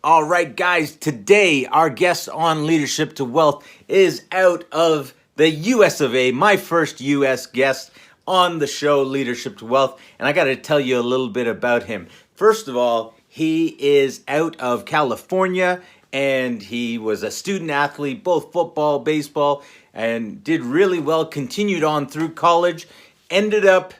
All right, guys, today our guest on Leadership to Wealth is out of the US of A, my first US guest on the show, Leadership to Wealth. And I got to tell you a little bit about him. First of all, he is out of California and he was a student athlete, both football, baseball, and did really well, continued on through college, ended up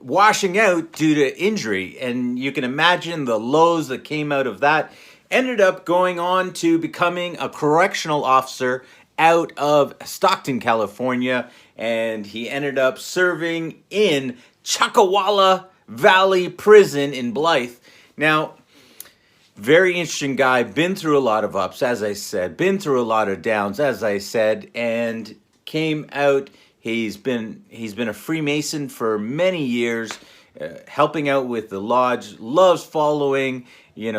washing out due to injury. And you can imagine the lows that came out of that. Ended up going on to becoming a correctional officer out of Stockton, California. And he ended up serving in Chuckawalla Valley Prison in Blythe. Now, very interesting guy, been through a lot of ups, as I said, been through a lot of downs, as I said, and came out. He's been a Freemason for many years, helping out with the lodge. Loves following,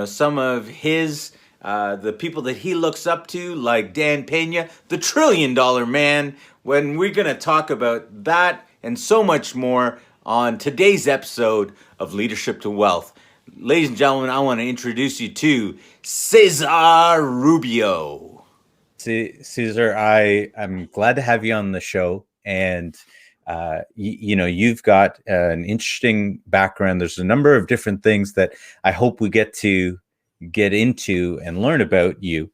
some of his the people that he looks up to, like Dan Pena, the $1 trillion man. When we're gonna talk about that and so much more on today's episode of Leadership to Wealth. Ladies and gentlemen, I want to introduce you to Cesar Rubio. Cesar, I'm glad to have you on the show. And, you've got an interesting background. There's a number of different things that I hope we get into and learn about you.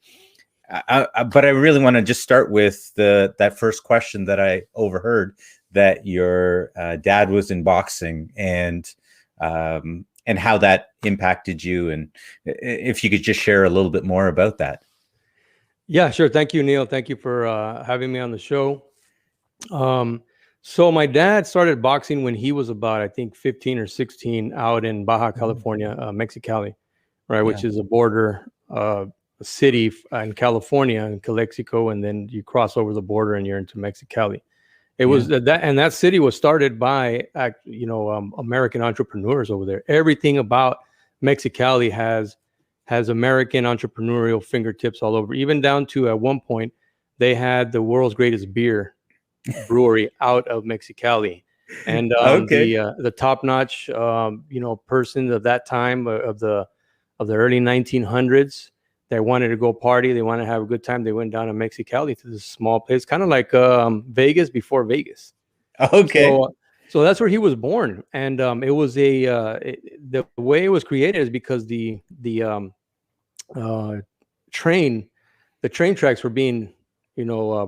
But I really want to just start with that first question that I overheard, that your dad was in boxing and how that impacted you. And if you could just share a little bit more about that. Yeah, sure. Thank you, Neil. Thank you for having me on the show. So my dad started boxing when he was about, I think, 15 or 16 out in Baja California, Mexicali, right, which is a border city in California, in Calexico, and then you cross over the border and you're into Mexicali. It was that city was started by, American entrepreneurs over there. Everything about Mexicali has American entrepreneurial fingertips all over, even down to at one point they had the world's greatest beer brewery out of Mexicali. And the top-notch person of that time, of the early 1900s, they wanted to go party, they wanted to have a good time, they went down to Mexicali, to this small place, kind of like Vegas before Vegas. Okay. So that's where he was born. And it was the way it was created is because the train tracks were being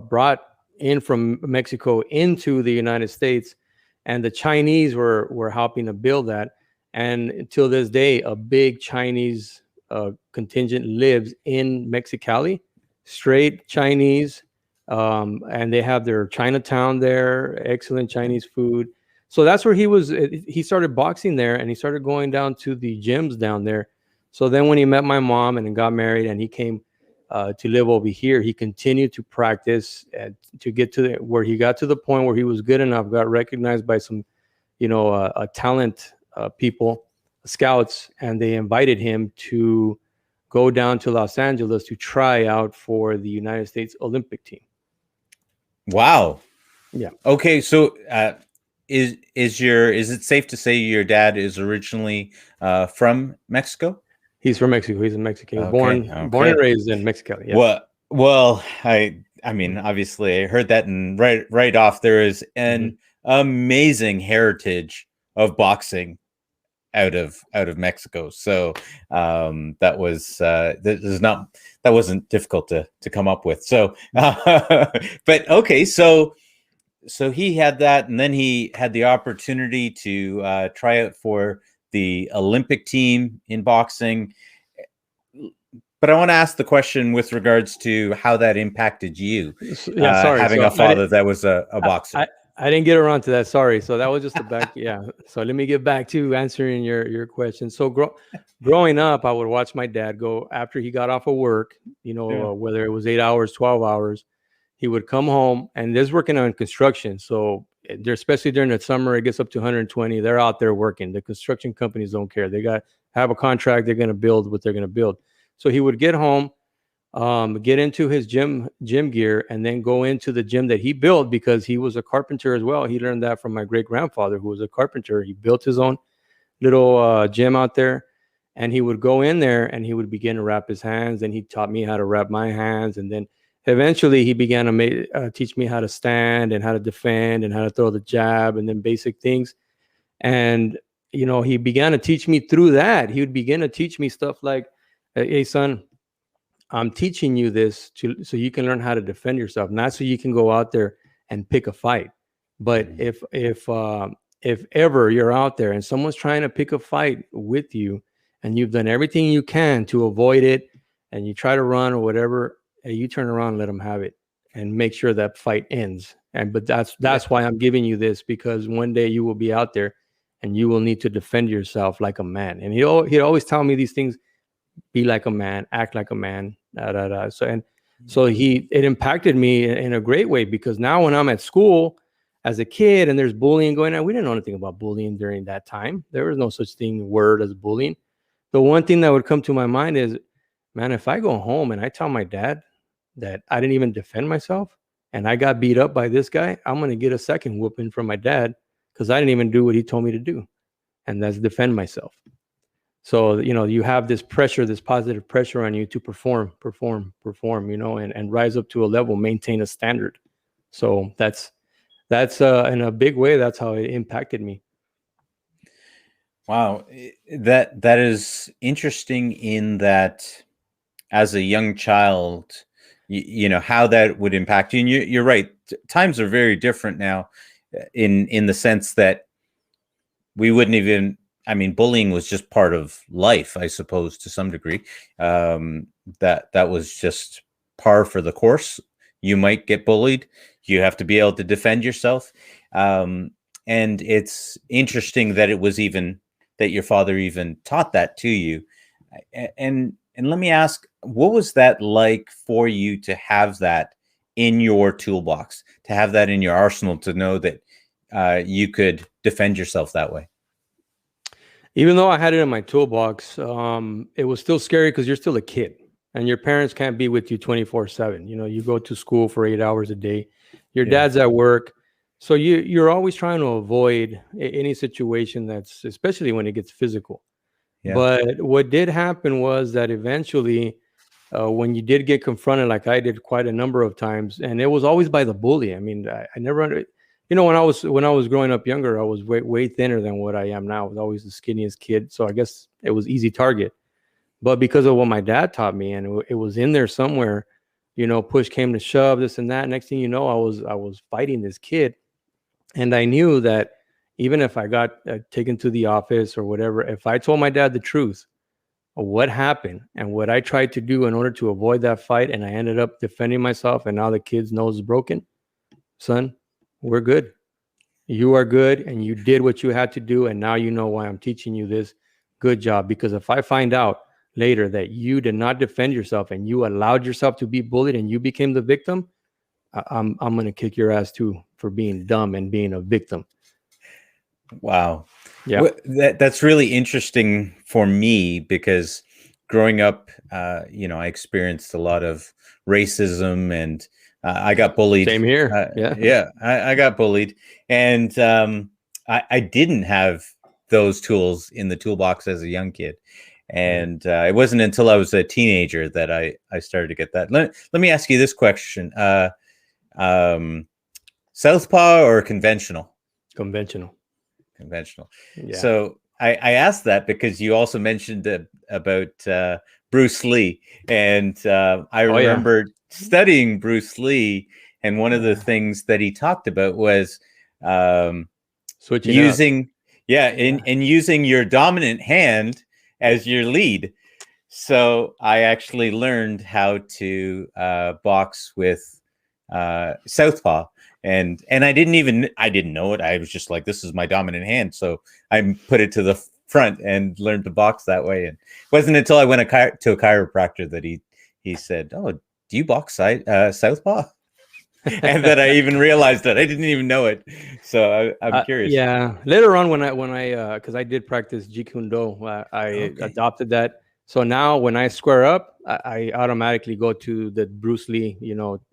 brought in from Mexico into the United States, and the Chinese were helping to build that. And until this day, a big Chinese contingent lives in Mexicali, straight Chinese, and they have their Chinatown there, excellent Chinese food. So that's where he started boxing there, and he started going down to the gyms down there. So then when he met my mom and got married and he came to live over here, he continued to practice to get to where he got to the point where he was good enough, got recognized by some, talent people, scouts, and they invited him to go down to Los Angeles to try out for the United States Olympic team. Wow. Yeah. Okay. So is it safe to say your dad is originally from Mexico? He's from Mexico. He's a Mexican. Okay, born and raised in Mexicali. Yeah. Well, I mean, obviously, I heard that, and right off, there is an amazing heritage of boxing out of Mexico. So that wasn't difficult to come up with. So, but okay, so he had that, and then he had the opportunity to try out for the Olympic team in boxing. But I want to ask the question with regards to how that impacted you. Having a father that was a boxer. I didn't get around to that. Sorry. So that was just the back. Yeah. So let me get back to answering your question. So growing up, I would watch my dad go after he got off of work, whether it was 8 hours, 12 hours, he would come home, and there's working on construction. So especially during the summer, it gets up to 120. They're out there working. The construction companies don't care. They have a contract. They're going to build what they're going to build. So he would get home, get into his gym gear, and then go into the gym that he built, because he was a carpenter as well. He learned that from my great grandfather, who was a carpenter. He built his own little gym out there, And he would go in there and he would begin to wrap his hands, and he taught me how to wrap my hands. And then eventually he began to teach me how to stand and how to defend and how to throw the jab and then basic things. And, he began to teach me through that. He would begin to teach me stuff like, hey, son, I'm teaching you this so you can learn how to defend yourself, not so you can go out there and pick a fight. But if ever you're out there and someone's trying to pick a fight with you, and you've done everything you can to avoid it, and you try to run or whatever, you turn around and let them have it, and make sure that fight ends. But that's why I'm giving you this, because one day you will be out there and you will need to defend yourself like a man. And he'd always tell me these things: be like a man, act like a man. So it impacted me in a great way, because now when I'm at school as a kid and there's bullying going on, we didn't know anything about bullying during that time. There was no such word as bullying. The one thing that would come to my mind is, man, if I go home and I tell my dad that I didn't even defend myself and I got beat up by this guy, I'm going to get a second whooping from my dad because I didn't even do what he told me to do. And that's defend myself. So, you have this pressure, this positive pressure on you to perform, and rise up to a level, maintain a standard. So that's in a big way, that's how it impacted me. Wow, that is interesting in that as a young child, how that would impact you. And you're right, times are very different now in the sense that we wouldn't even, bullying was just part of life, I suppose, to some degree. That was just par for the course. You might get bullied. You have to be able to defend yourself. And it's interesting that it was that your father even taught that to you. And let me ask, what was that like for you to have that in your toolbox, to have that in your arsenal, to know that you could defend yourself that way? Even though I had it in my toolbox, it was still scary because you're still a kid and your parents can't be with you 24/7. You go to school for 8 hours a day. Your dad's at work. So you're always trying to avoid any situation that's, especially when it gets physical. Yeah. But what did happen was that eventually, when you did get confronted, like I did quite a number of times, and it was always by the bully. I never, when I was growing up younger, I was way thinner than what I am now. I was always the skinniest kid, so I guess it was easy target. But because of what my dad taught me, and it was in there somewhere, push came to shove, this and that. Next thing you know, I was fighting this kid. And I knew that even if I got taken to the office or whatever, if I told my dad the truth of what happened and what I tried to do in order to avoid that fight, and I ended up defending myself, and now the kid's nose is broken, son, we're good. You are good, and you did what you had to do, and now you know why I'm teaching you this. Good job. Because if I find out later that you did not defend yourself and you allowed yourself to be bullied and you became the victim, I'm going to kick your ass too for being dumb and being a victim. Wow. Yeah. That's really interesting for me, because growing up, I experienced a lot of racism, and I got bullied. Same here. I got bullied, and I didn't have those tools in the toolbox as a young kid. And it wasn't until I was a teenager that I started to get that. Let me ask you this question. Southpaw or conventional? Conventional. Yeah. So I asked that because you also mentioned about Bruce Lee, and I remember studying Bruce Lee, and one of the things that he talked about was switching using using your dominant hand as your lead. So I actually learned how to box with southpaw, and I didn't know it. I was just like, this is my dominant hand, so I put it to the front and learned to box that way. And it wasn't until I went to a chiropractor that he said, "Oh, do you box southpaw?" And that I even realized that I didn't even know it. So I'm curious. Yeah, later on when I because I did practice Jeet Kune Do, I adopted that. So now when I square up, I automatically go to the Bruce Lee,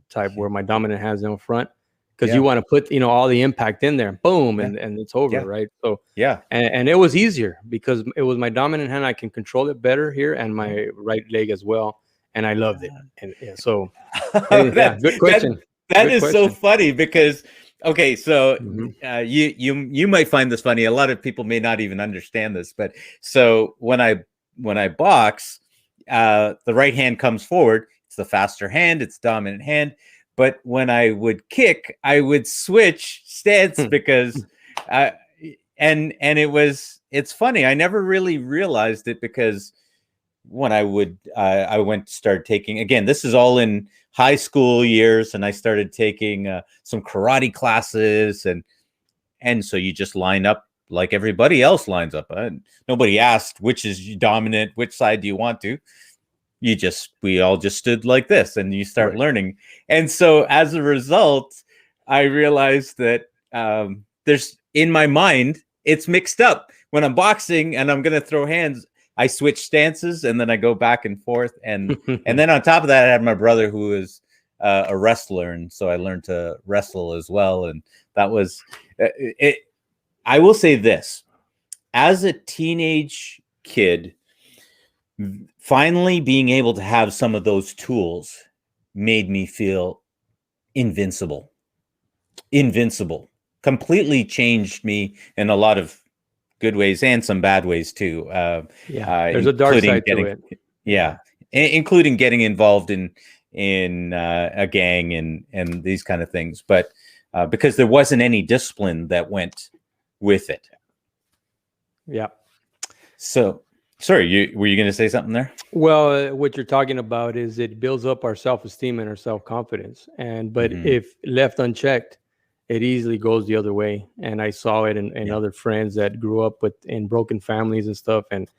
type where my dominant hand's in front, because you want to put, all the impact in there, boom, and it's over, right? So and it was easier because it was my dominant hand. I can control it better here, and my right leg as well, and I loved it. And so good question. That is so funny because so you might find this funny. A lot of people may not even understand this, but so when I box, the right hand comes forward. It's the faster hand. It's dominant hand. But when I would kick, I would switch stance because, it's funny. I never really realized it because when I went to start taking, again, this is all in high school years, and I started taking some karate classes, and so you just line up like everybody else lines up. Nobody asked which is dominant, which side do you want to. We all just stood like this, and you start learning. And so as a result, I realized that there's, in my mind, it's mixed up. When I'm boxing and I'm going to throw hands, I switch stances, and then I go back and forth. And then on top of that, I had my brother who is a wrestler, and so I learned to wrestle as well. And that was it. I will say this: as a teenage kid, finally being able to have some of those tools made me feel invincible. Completely changed me in a lot of good ways and some bad ways too. There's a dark side to it. Yeah, including getting involved in a gang and these kind of things. But because there wasn't any discipline that went with it. Yeah. So, sorry, were you going to say something there? Well, what you're talking about is it builds up our self-esteem and our self-confidence. But if left unchecked, it easily goes the other way. And I saw it in other friends that grew up in broken families and stuff, and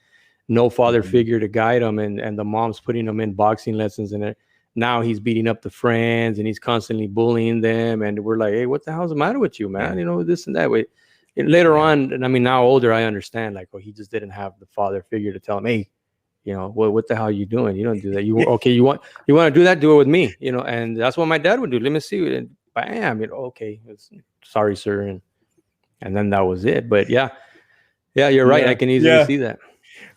no father figure to guide them, and the mom's putting them in boxing lessons, and now he's beating up the friends, and he's constantly bullying them, and we're like, hey, what the hell's the matter with you, man? This and that way. And later on, and I mean, now older, I understand, like, he just didn't have the father figure to tell him, hey, what the hell are you doing? You don't do that. You want to do that? Do it with me, and that's what my dad would do. Let me see. And bam, okay, sorry, sir. And then that was it. But yeah, you're right. I can easily see that.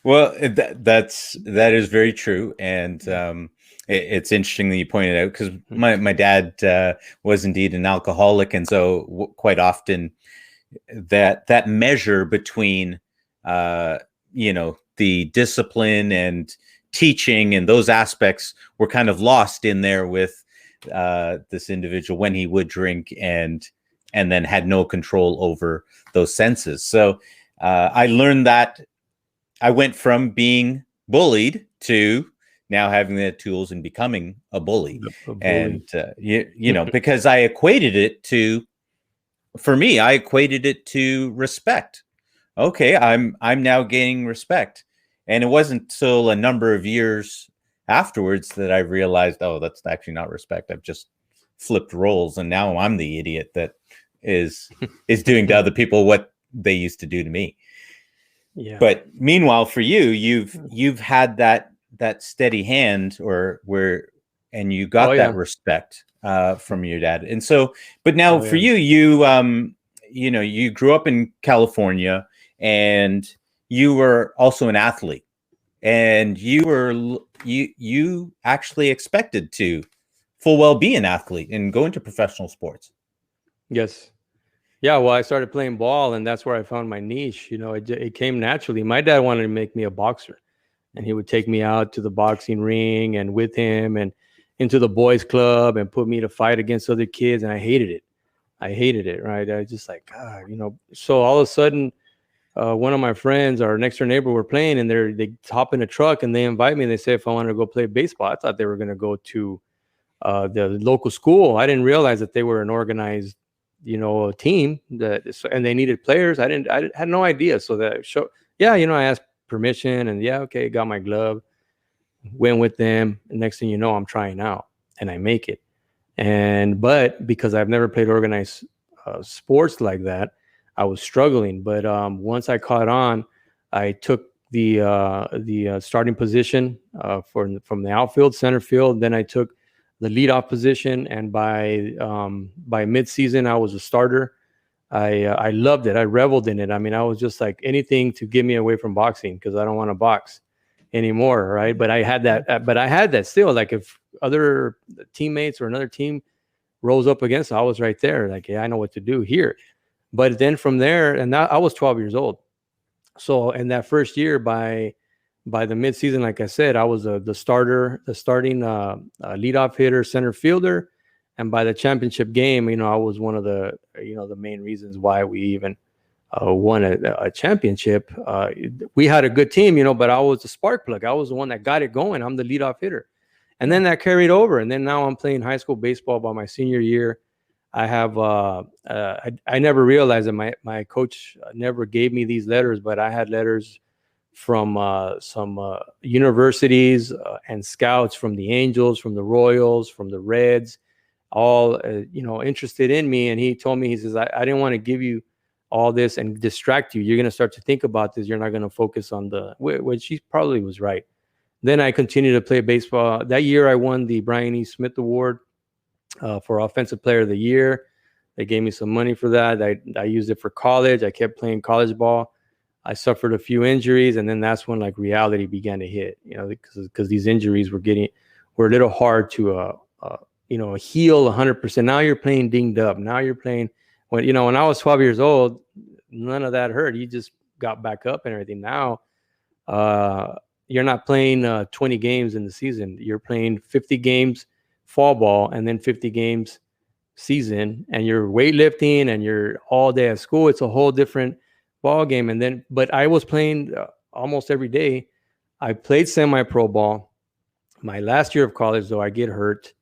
Well, that is very true. And it's interesting that you pointed out, because my dad was indeed an alcoholic. And so quite often that measure between, the discipline and teaching and those aspects were kind of lost in there with this individual when he would drink and then had no control over those senses. So I learned that I went from being bullied to now having the tools and becoming a bully. And because I equated it to, for me, I equated it to respect. Okay, I'm now gaining respect. And it wasn't until a number of years afterwards that I realized, oh, that's actually not respect. I've just flipped roles, and now I'm the idiot that is doing to other people what they used to do to me. Yeah. But meanwhile, for you, you've had that steady hand, and you got that respect from your dad. And so, but now for you, you grew up in California, and you were also an athlete, and you actually expected to full well be an athlete and go into professional sports. Yes. Yeah. Well, I started playing ball, and that's where I found my niche. It came naturally. My dad wanted to make me a boxer, and he would take me out to the boxing ring and with him and into the boys club and put me to fight against other kids. And I hated it. Right. I was just like, God, so all of a sudden, one of my friends, our next door neighbor, were playing, and they hop in a truck and they invite me, and they say if I wanted to go play baseball. I thought they were going to go to the local school. I didn't realize that they were an organized, a team and they needed players. I had no idea. So I asked permission, and okay, got my glove, went with them. And next thing you know, I'm trying out, and I make it. But because I've never played organized sports like that, I was struggling. But once I caught on, I took the starting position from the outfield, center field. Then I took the leadoff position, and by midseason, I was a starter. I loved it. I reveled in it. I mean, I was just like anything to get me away from boxing because I don't want to box anymore, right? But I had that. But I had that still. Like if other teammates or another team rose up against, I was right there. Like, yeah, I know what to do here. But then from there, and now I was 12 years old. So in that first year, by the midseason, like I said, I was the starting leadoff hitter, center fielder. And by the championship game, I was one of the, the main reasons why we even won a championship. We had a good team, but I was the spark plug. I was the one that got it going. I'm the leadoff hitter. And then that carried over. And then now I'm playing high school baseball by my senior year. I have, I never realized that my coach never gave me these letters, but I had letters from some universities and scouts from the Angels, from the Royals, from the Reds, all interested in me. And he told me, he says, I didn't want to give you all this and distract you. You're going to start to think about this. You're not going to focus on which he probably was right. Then I continued to play baseball. That year I won the Brian E. Smith Award for Offensive Player of the Year. They gave me some money for that. I used it for college. I kept playing college ball. I suffered a few injuries, and then that's when like reality began to hit, because these injuries were a little hard to heal 100%. Now you're playing dinged up. Now you're playing when I was 12 years old, none of that hurt. You just got back up and everything. Now you're not playing 20 games in the season. You're playing 50 games fall ball and then 50 games season, and you're weightlifting and you're all day at school. It's a whole different ball game. And then, but I was playing almost every day. I played semi-pro ball. My last year of college, though, I get hurt,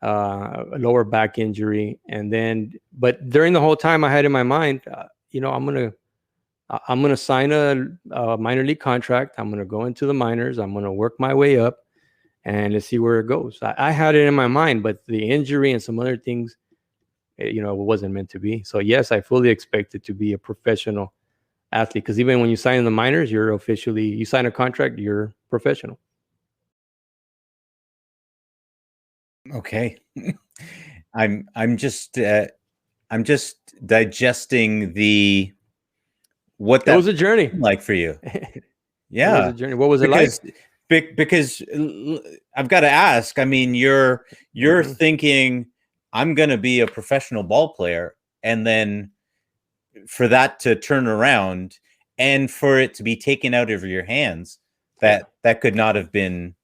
a lower back injury, and then. But during the whole time, I had in my mind, I'm gonna sign a minor league contract. I'm gonna go into the minors. I'm gonna work my way up, and let's see where it goes. I had it in my mind, but the injury and some other things, it wasn't meant to be. So yes, I fully expected to be a professional athlete, because even when you sign in the minors, you sign a contract, you're professional. Okay. I'm just digesting what that was a journey like for you. Yeah. It was a journey. What was it like? Because I've got to ask, I mean, you're thinking I'm going to be a professional ball player, and then for that to turn around and for it to be taken out of your hands, that could not have been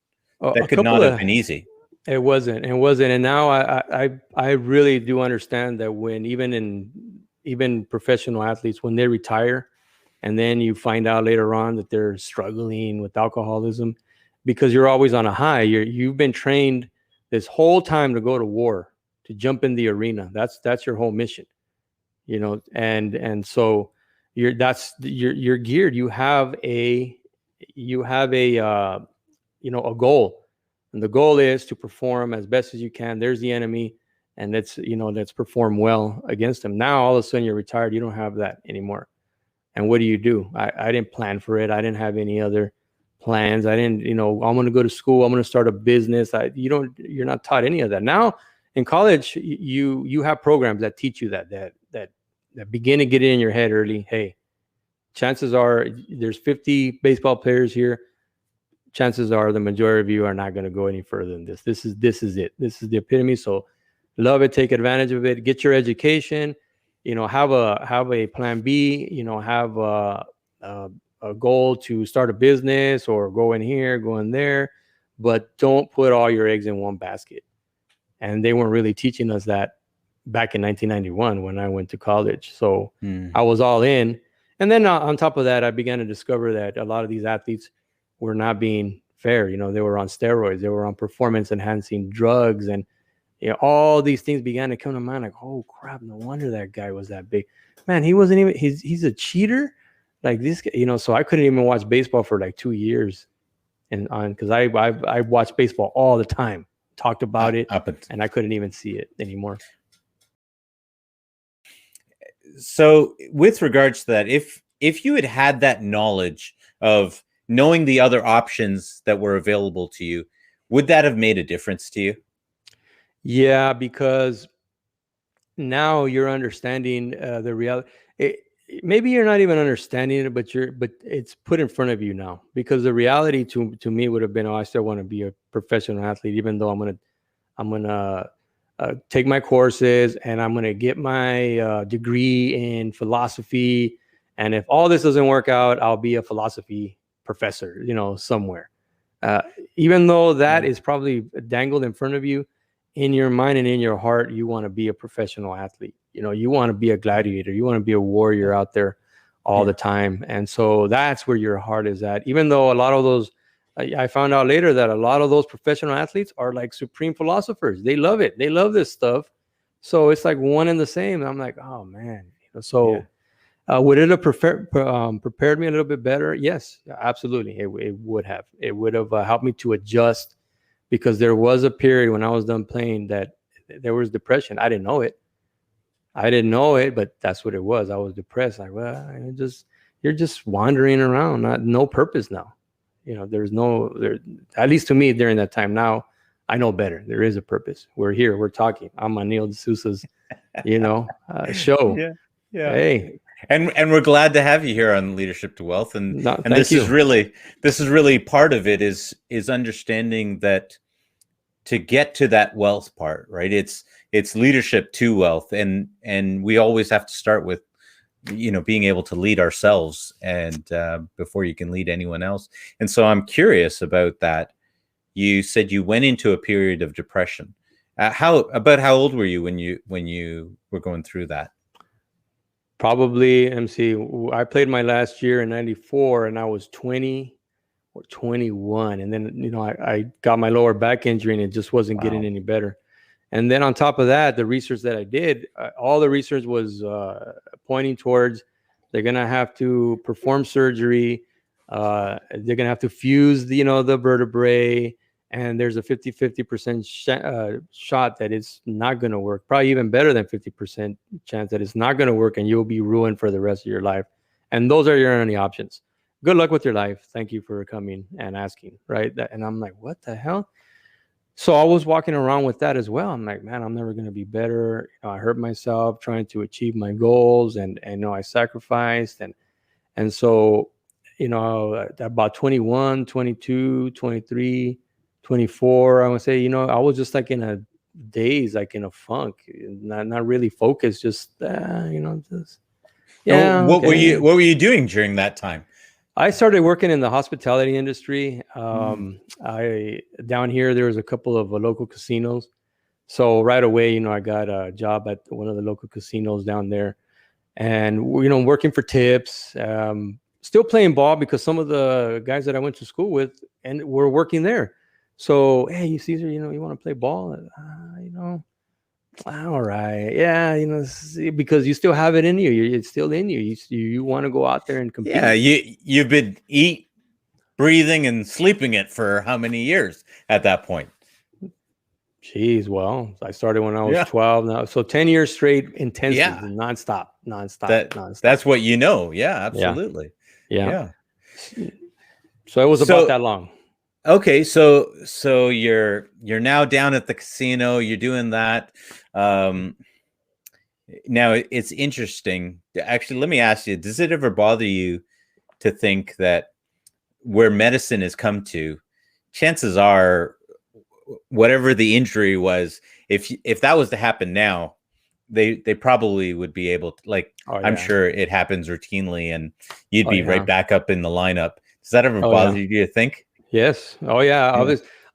easy. It wasn't. And now I really do understand that when even professional athletes, when they retire, and then you find out later on that they're struggling with alcoholism, because you're always on a high. You've been trained this whole time to go to war, to jump in the arena. That's your whole mission, and so you're geared. You have a goal. And the goal is to perform as best as you can. There's the enemy, and let's perform well against them. Now, all of a sudden, you're retired. You don't have that anymore. And what do? I didn't plan for it. I didn't have any other plans. I didn't, I'm going to go to school. I'm going to start a business. You're not taught any of that. Now, in college, you have programs that teach you that begin to get it in your head early. Hey, chances are there's 50 baseball players here. Chances are the majority of you are not going to go any further than this. This is it. This is the epitome. So love it, take advantage of it, get your education, have a plan B, have a goal to start a business or go in here, go in there, but don't put all your eggs in one basket. And they weren't really teaching us that back in 1991 when I went to college. So I was all in. And then on top of that, I began to discover that a lot of these athletes were not being fair. They were on steroids, they were on performance enhancing drugs, and all these things began to come to mind. Like, oh crap, no wonder that guy was that big. Man, he wasn't even, he's a cheater. Like this guy, so I couldn't even watch baseball for like 2 years. Because I watched baseball all the time, talked about it, and I couldn't even see it anymore. So with regards to that, if you had that knowledge of knowing the other options that were available to you, would that have made a difference to you? Yeah, because now you're understanding the reality. Maybe you're not even understanding it, but it's put in front of you now. Because the reality to me would have been, oh, I still want to be a professional athlete, even though I'm gonna take my courses and I'm gonna get my degree in philosophy. And if all this doesn't work out, I'll be a philosophy professor, somewhere. Uh, Even though that Yeah. is probably dangled in front of you, in your mind and in your heart, you want to be a professional athlete. You want to be a gladiator. You want to be a warrior out there all Yeah. the time. And so that's where your heart is at. Even though a lot of those, I found out later that a lot of those professional athletes are like supreme philosophers. They love it. They love this stuff. So it's like one and the same. I'm like, oh man. Yeah. Would it have prepared me a little bit better? Yes, absolutely. It would have. It would have helped me to adjust, because there was a period when I was done playing that there was depression. I didn't know it. But that's what it was. I was depressed. Like, well, you're just wandering around, no purpose now. There's at least to me during that time. Now I know better. There is a purpose. We're here. We're talking. I'm on Neil D'Souza's, show. Yeah. Yeah. Hey, And we're glad to have you here on Leadership to Wealth. And thank this you. is really part of it is understanding that to get to that wealth part, right? It's leadership to wealth. And we always have to start with, being able to lead ourselves and before you can lead anyone else. And so I'm curious about that. You said you went into a period of depression. How old were you when you were going through that? Probably, MC. I played my last year in '94, and I was 20 or 21, and then I got my lower back injury, and it just wasn't getting any better. And then on top of that, the research that I did, all the research was pointing towards they're gonna have to perform surgery, they're gonna have to fuse the vertebrae, and there's a 50% shot that it's not going to work. Probably even better than 50% chance that it's not going to work, and you'll be ruined for the rest of your life. And those are your only options. Good luck with your life. Thank you for coming and asking, right? And I'm like, what the hell? So I was walking around with that as well. I'm like, man, I'm never going to be better. I hurt myself trying to achieve my goals, and I sacrificed. And so, about 21, 22, 23, 24, I would say, I was just like in a daze, like in a funk, not really focused, just just yeah. What were you doing during that time? I started working in the hospitality industry. I down here there was a couple of local casinos, so right away, I got a job at one of the local casinos down there, and working for tips. Still playing ball because some of the guys that I went to school with and were working there. So, hey, Cesar, you want to play ball? All right, yeah, because you still have it in you. It's still in you. You want to go out there and compete. Yeah, you've been breathing, and sleeping it for how many years at that point? Jeez, well, I started when I was 12 now. So 10 years straight, intensely, nonstop. That's what Yeah, absolutely. Yeah. So it was about that long. Okay, so you're now down at the casino. You're doing that. Now it's interesting. Actually, let me ask you: does it ever bother you to think that where medicine has come to, chances are, whatever the injury was, if that was to happen now, they probably would be able to, like, I'm sure it happens routinely, and you'd be right back up in the lineup. Does that ever bother you, do you think? Yes. Oh yeah.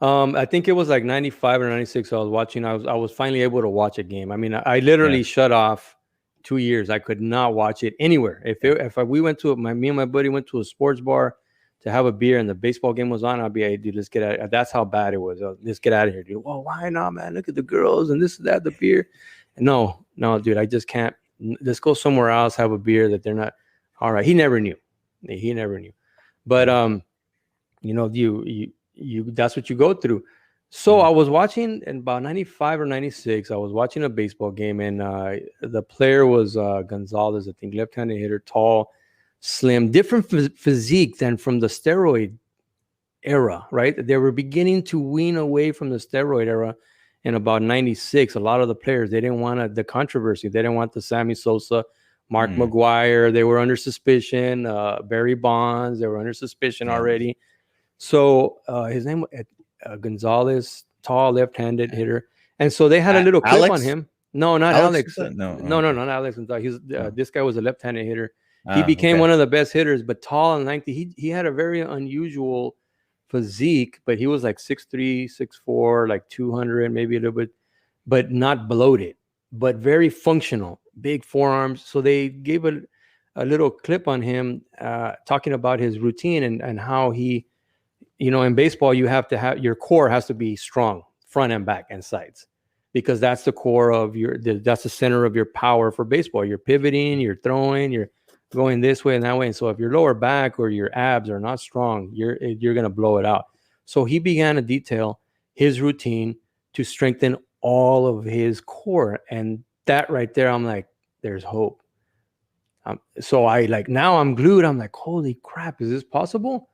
I think it was like 95 or 96. I was watching. I was finally able to watch a game. I mean, I literally shut off 2 years. I could not watch it anywhere. We went to me and my buddy went to a sports bar to have a beer and the baseball game was on, I'd be, hey, dude, let's get out. That's how bad it was. Let's get out of here, dude. Well, why not, man? Look at the girls and this, that, the beer. No, dude, I just can't. Let's go somewhere else, have a beer that they're not. All right. He never knew. But, you that's what you go through. So I was watching in about 95 or 96. I was watching a baseball game, and the player was Gonzalez, I think, left-handed hitter, tall, slim, different physique than from the steroid era, right? They were beginning to wean away from the steroid era, in about 96, a lot of the players, they didn't want the controversy. They didn't want the Sammy Sosa, Mark McGuire. They were under suspicion. Barry Bonds, they were under suspicion already. So his name Gonzalez, tall left-handed hitter. And so they had a little clip on him. No, not Alex. No, not Alex Gonzalez. This guy was a left-handed hitter. He became one of the best hitters, but tall and lengthy. He had a very unusual physique, but he was like 6'3", 6'4", like 200, maybe a little bit, but not bloated, but very functional, big forearms. So they gave a little clip on him talking about his routine and how he, in baseball, you have to have, your core has to be strong, front and back and sides, because that's the core of that's the center of your power for baseball. You're pivoting, you're throwing, you're going this way and that way. And so if your lower back or your abs are not strong, you're going to blow it out. So he began to detail his routine to strengthen all of his core. And that right there, I'm like, there's hope. So now I'm glued. I'm like, holy crap, is this possible?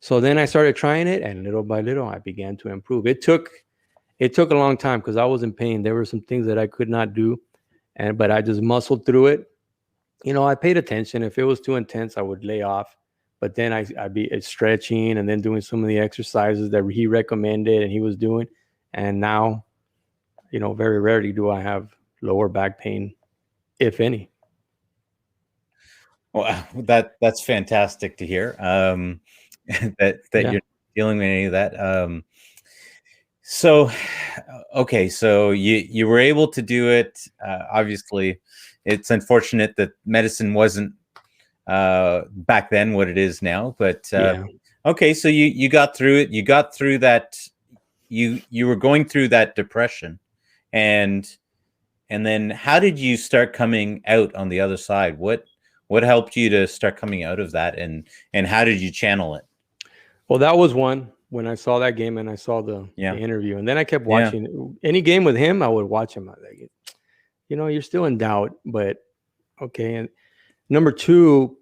So then I started trying it, and little by little, I began to improve. It took a long time because I was in pain. There were some things that I could not do, but I just muscled through it. I paid attention. If it was too intense, I would lay off. But then I'd be stretching and then doing some of the exercises that he recommended and he was doing. And now, very rarely do I have lower back pain, if any. Well, that's fantastic to hear. That you're dealing with any of that. So you were able to do it. Obviously, it's unfortunate that medicine wasn't back then what it is now. But okay, so you got through it. You got through that. You were going through that depression, and then how did you start coming out on the other side? What helped you to start coming out of that, and how did you channel it? Well, that was one when I saw that game and I saw the interview, and then I kept watching any game with him. I would watch him. I was like, you're still in doubt, but okay. And number two,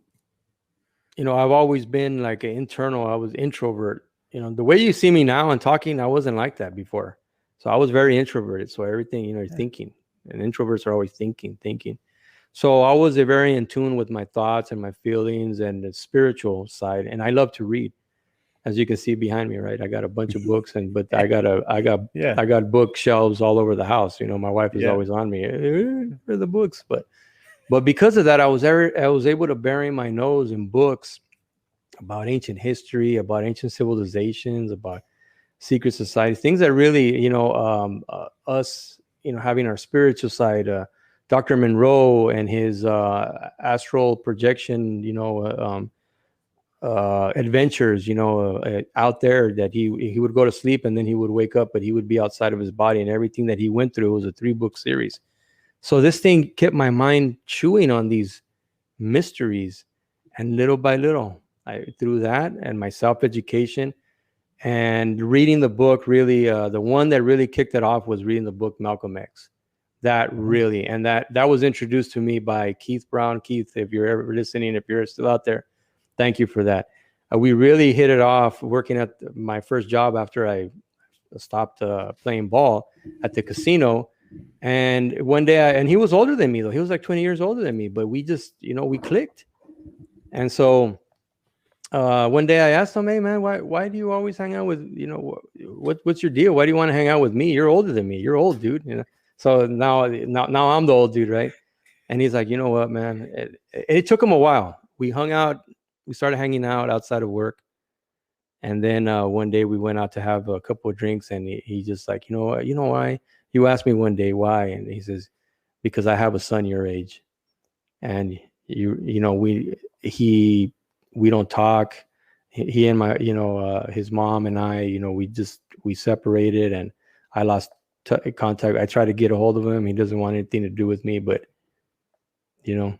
I've always been like an internal. I was introvert. The way you see me now and talking, I wasn't like that before. So I was very introverted. So everything, you're thinking, and introverts are always thinking. So I was very in tune with my thoughts and my feelings and the spiritual side. And I love to read, as you can see behind me, right? I got a bunch of books, but I got bookshelves all over the house. My wife is always on me for the books, but because of that, I was able to bury my nose in books about ancient history, about ancient civilizations, about secret societies, things that really, us, having our spiritual side. Dr. Monroe and his astral projection, adventures, out there, that he would go to sleep and then he would wake up, but he would be outside of his body, and everything that he went through was a 3-book series. So this thing kept my mind chewing on these mysteries, and little by little, through that and my self-education and reading the book, really, the one that really kicked it off was reading the book Malcolm X. That really, and that was introduced to me by Keith Brown. Keith, if you're ever listening, if you're still out there, thank you for that. We really hit it off working at my first job after I stopped playing ball at the casino. And one day, and he was older than me, though. He was like 20 years older than me, but we just, we clicked. And so one day I asked him, hey, man, why do you always hang out with, what's your deal? Why do you want to hang out with me? You're older than me. You're old, dude. So now I'm the old dude, right? And he's like, you know what, man? It took him a while. We hung out. We started hanging out outside of work. And then one day we went out to have a couple of drinks, and he just like, you know why? You asked me one day why, and he says, because I have a son your age, and we don't talk. He and my, his mom and I, we separated, and I lost contact. I try to get a hold of him. He doesn't want anything to do with me, but you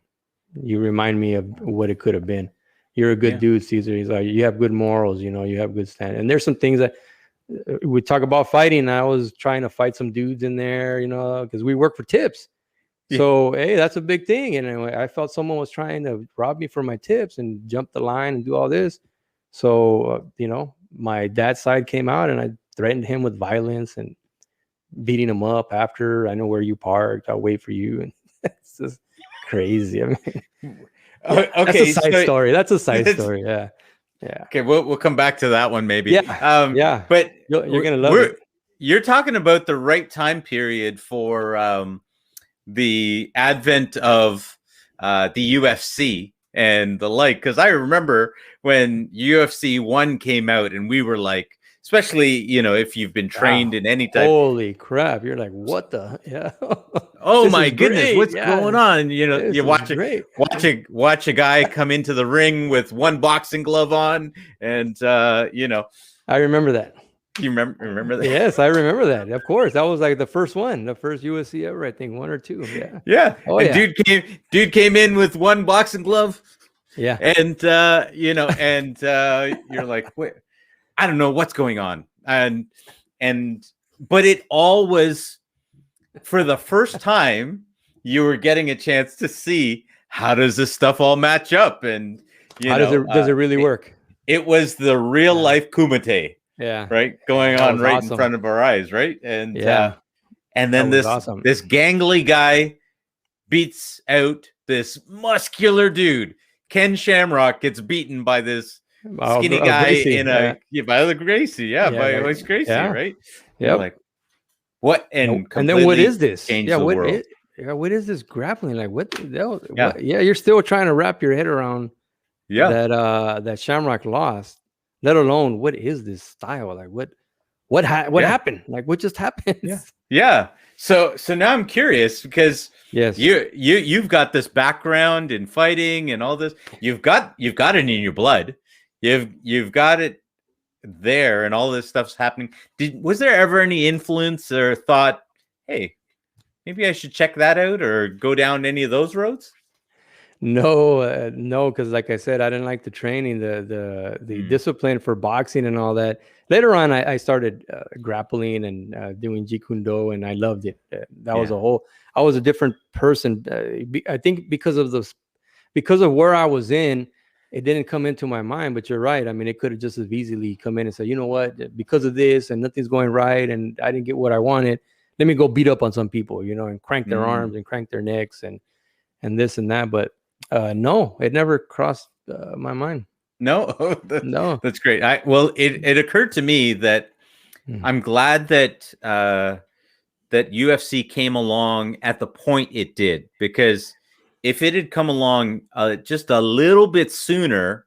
remind me of what it could have been. You're a good dude, Cesar. He's like, you have good morals, you have good stand. And there's some things that we talk about fighting. And I was trying to fight some dudes in there, because we work for tips. So, hey, that's a big thing. And anyway, I felt someone was trying to rob me for my tips and jump the line and do all this. So, my dad's side came out, and I threatened him with violence, and beating them up after. I know where you parked. I'll wait for you. And it's just crazy. I mean, Okay, that's a side so story. That's a side it's- story. Yeah. Yeah. okay, we'll come back to that one maybe. Yeah. Yeah. But You're going to love it. you're talking about the right time period for the advent of the UFC and the like, because I remember when UFC 1 came out and we were like, especially, you know, if you've been trained in any type. Holy crap. You're like, what the? Yeah. Oh This my is goodness, great. what's Yeah. going on? You know, This you is great. watch a guy come into the ring with one boxing glove on, and you know, I remember that. you remember that? Yes, I remember that. Of course. That was like the first one, the first USC ever, I think, 1 or 2. Yeah. Yeah. Oh, and yeah. dude came in with one boxing glove, Yeah. and you know, and you're like, wait, I don't know what's going on, and but it all was for the first time you were getting a chance to see how does this stuff all match up, and you How know, does it really work? It was the real life kumite, Yeah. right, going That on was right awesome. in front of our eyes, right? And Yeah. and then That was this awesome. this gangly guy beats out this muscular dude. Ken Shamrock gets beaten by this skinny guy Gracie, in a by the Gracie, by like- Royce Gracie, yeah. right? Yep. You're like, what? And And then what is this? changed Yeah, the what world. what is this grappling? Like what the hell? Yeah. What? Yeah, you're still trying to wrap your head around Yeah, that Shamrock lost, let alone what is this style? Like what Yeah. happened? Like what just happened? Yeah. yeah. So now I'm curious because Yes. you've got this background in fighting and all this. You've got it in your blood. You've got it there, and all this stuff's happening. Was there ever any influence or thought, hey, maybe I should check that out or go down any of those roads? No, no, because like I said, I didn't like the training, the discipline for boxing and all that. Later on, I started grappling and doing Jeet Kune Do, and I loved it. That was I was a different person. I think because of where I was in, it didn't come into my mind. But you're right. I mean, it could have just as easily come in and say, you know what, because of this and nothing's going right, and I didn't get what I wanted. Let me go beat up on some people, you know, and crank their arms and crank their necks and this and that. But no, it never crossed my mind. No, No. That's great. It occurred to me that I'm glad that that UFC came along at the point it did, because if it had come along just a little bit sooner,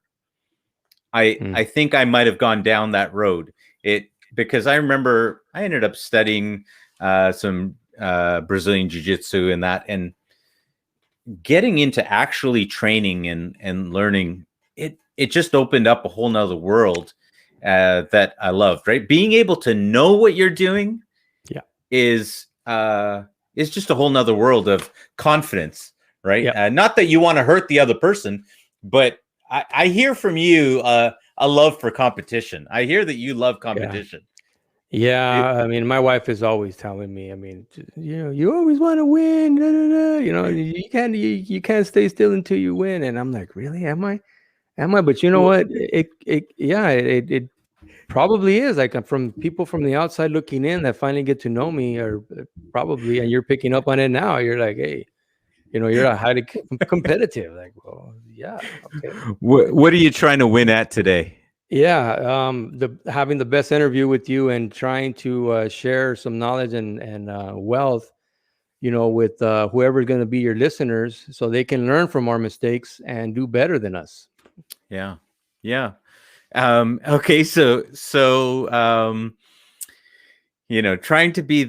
I think I might have gone down that road. Because I remember I ended up studying some Brazilian Jiu-Jitsu and that, and getting into actually training and learning, it just opened up a whole nother world that I loved, right? Being able to know what you're doing is just a whole nother world of confidence, right? Yep. Not that you want to hurt the other person, but I hear from you a love for competition. I hear that you love competition. Yeah, I mean, my wife is always telling me, I mean, you know, you always want to win, da, da, da. You know, you can't stay still until you win. And I'm like, really? Am I? But you know what? It probably is. Like, from people from the outside looking in that finally get to know me, or probably, and you're picking up on it now. You're like, hey, you know, you're highly competitive. Like, well, yeah, okay. What are you trying to win at today? Yeah, having the best interview with you and trying to share some knowledge and wealth, you know, with whoever's going to be your listeners, so they can learn from our mistakes and do better than us. Yeah. Okay, so you know, trying to be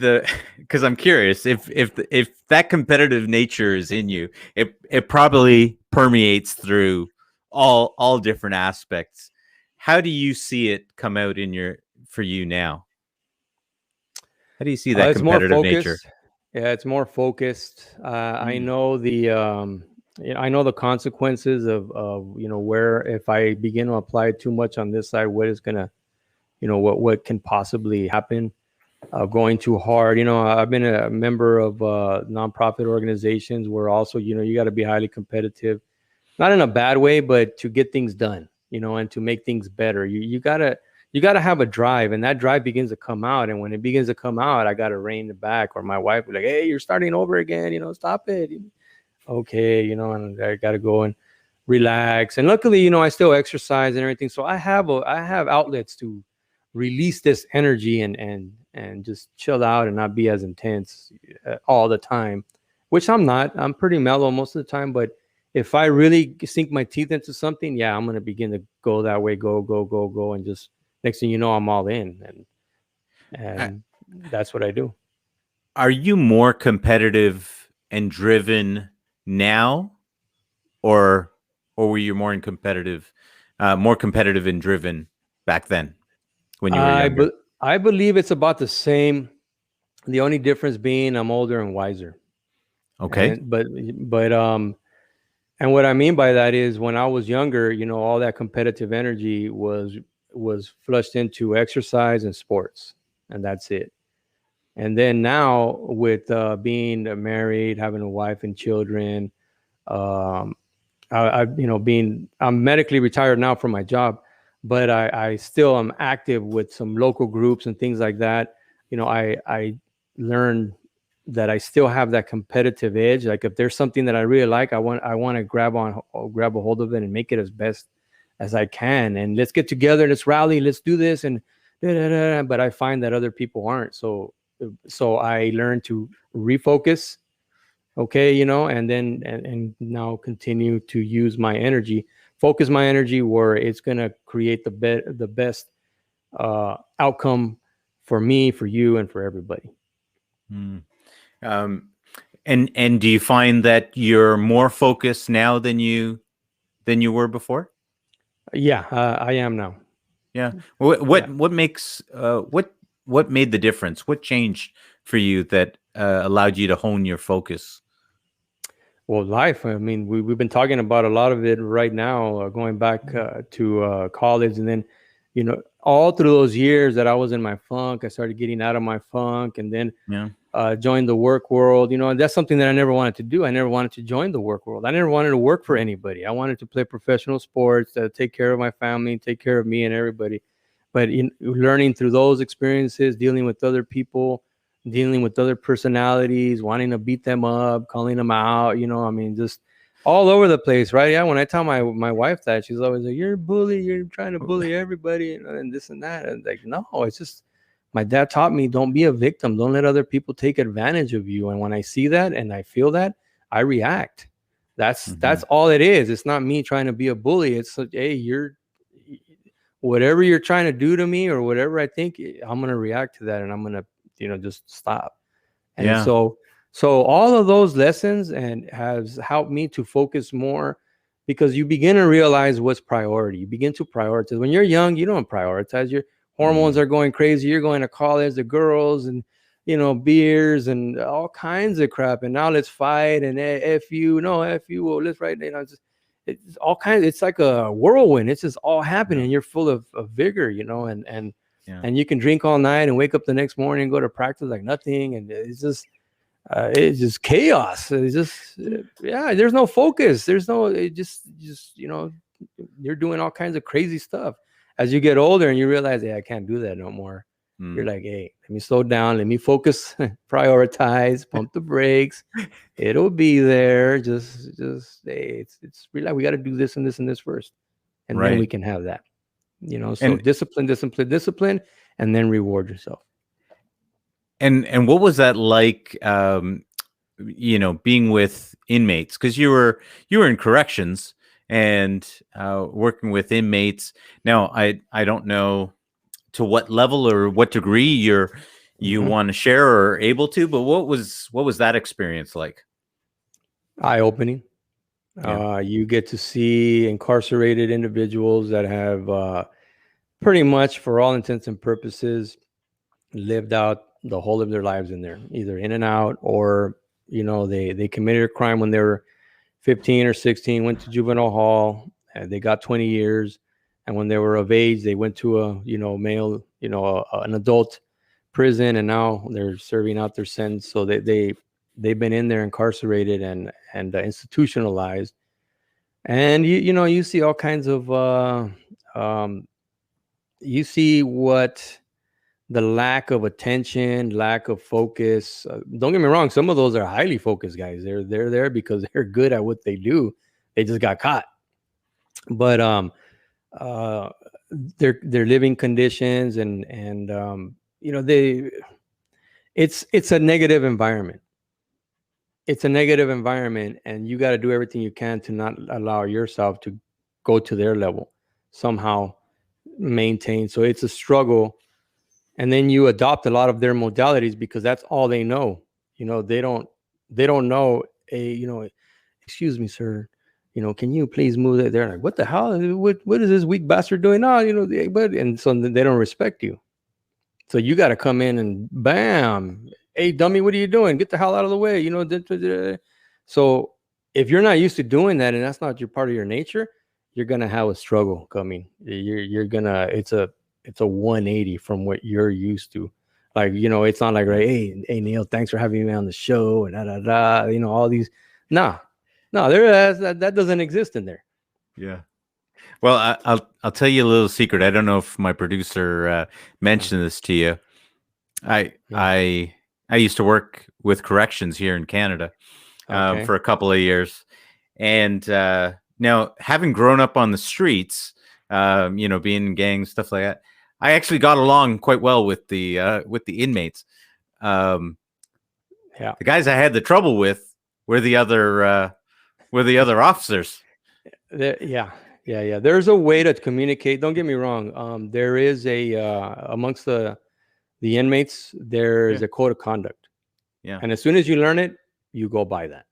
because I'm curious if that competitive nature is in you, it probably permeates through all different aspects. How do you see it come out for you now? How do you see that competitive nature? Yeah, it's more focused. I know I know the consequences of you know, where if I begin to apply too much on this side, what is gonna, you know, what can possibly happen. Going too hard. You know, I've been a member of nonprofit organizations where also, you know, you got to be highly competitive, not in a bad way, but to get things done, you know, and to make things better. You gotta you got to have a drive, and that drive begins to come out. And when it begins to come out, I got to rein it back, or my wife would be like, hey, you're starting over again, stop it. Okay, and I got to go and relax. And luckily, I still exercise and everything. So I have outlets to release this energy and just chill out and not be as intense all the time, which I'm not. I'm pretty mellow most of the time, but if I really sink my teeth into something, yeah, I'm going to begin to go that way, go. And just next thing you know, I'm all in. And that's what I do. Are you more competitive and driven now, or were you more competitive and driven back then when you were younger? I believe it's about the same. The only difference being I'm older and wiser. Okay. And what I mean by that is when I was younger, all that competitive energy was flushed into exercise and sports, and that's it. And then now with being married, having a wife and children, I'm medically retired now from my job, but I still am active with some local groups and things like that. I learned that I still have that competitive edge. Like if there's something that I really like, I want to grab a hold of it and make it as best as I can. And let's get together, let's rally, let's do this. And but I find that other people aren't. So I learned to refocus. Okay, and then and now continue to use my energy, focus my energy where it's gonna create the best outcome for me, for you, and for everybody. And do you find that you're more focused now than you were before? Yeah, I am now. Yeah. What makes what made the difference? What changed for you that allowed you to hone your focus? Well, life. I mean, we've been talking about a lot of it right now, going back to college, and then, all through those years that I was in my funk, I started getting out of my funk, and then joined the work world. And that's something that I never wanted to do. I never wanted to join the work world. I never wanted to work for anybody. I wanted to play professional sports, take care of my family, take care of me and everybody. But learning through those experiences, dealing with other people, dealing with other personalities, wanting to beat them up, calling them out, just all over the place, right? Yeah, when I tell my wife that, she's always like, you're a bully, you're trying to bully everybody, and this and that. And like, no, it's just, my dad taught me, don't be a victim, don't let other people take advantage of you. And when I see that and I feel that, I react. That's all it is. It's not me trying to be a bully. It's like, hey, whatever you're trying to do to me or whatever I think, I'm going to react to that, and I'm going to just stop. And so all of those lessons and has helped me to focus more, because you begin to realize what's priority. You begin to prioritize. When you're young, you don't prioritize. Your hormones are going crazy. You're going to college, the girls, and beers and all kinds of crap. And now let's fight, and F you, well, let's write, it's all kinds. It's like a whirlwind. It's just all happening. You're full of vigor, and you can drink all night and wake up the next morning and go to practice like nothing. And it's just chaos. It's just, there's no focus. There's no, you're doing all kinds of crazy stuff. As you get older and you realize, I can't do that no more. You're like, hey, let me slow down. Let me focus, prioritize, pump the brakes. It'll be there. Just, hey, it's really, we got to do this and this and this first. And then we can have that. So discipline, and then reward yourself. And what was that like, being with inmates? Because you were in corrections and working with inmates. Now, I don't know to what level or what degree you want to share or are able to, but what was that experience like? Eye-opening. You get to see incarcerated individuals that have pretty much, for all intents and purposes, lived out the whole of their lives in there, either in and out, or they committed a crime when they were 15 or 16, went to juvenile hall, and they got 20 years, and when they were of age, they went to a an adult prison, and now they're serving out their sentence. So they've been in there incarcerated and institutionalized. And you see all kinds of you see what the lack of attention, lack of focus. Don't get me wrong, some of those are highly focused guys. They're there because they're good at what they do. They just got caught. But uh, their living conditions and it's a negative environment. It's a negative environment, and you got to do everything you can to not allow yourself to go to their level somehow, maintain. So it's a struggle. And then you adopt a lot of their modalities because that's all they know. They don't know excuse me, sir, can you please move that? They're like, what the hell? What is this weak bastard doing? No, but and so they don't respect you. So you got to come in and bam, hey dummy, what are you doing? Get the hell out of the way. So if you're not used to doing that and that's not your part of your nature, you're gonna have a struggle coming. You're gonna it's a 180 from what you're used to. Like, it's not like, right, hey Neil, thanks for having me on the show and all these. No, that doesn't exist in there. Yeah. Well, I'll tell you a little secret. I don't know if my producer mentioned this to you. I used to work with corrections here in Canada for a couple of years, and now having grown up on the streets, being in gangs, stuff like that, I actually got along quite well with the inmates. The guys I had the trouble with were the other officers. Yeah. There's a way to communicate. Don't get me wrong. There is amongst the inmates, there's a code of conduct. Yeah. And as soon as you learn it, you go by that.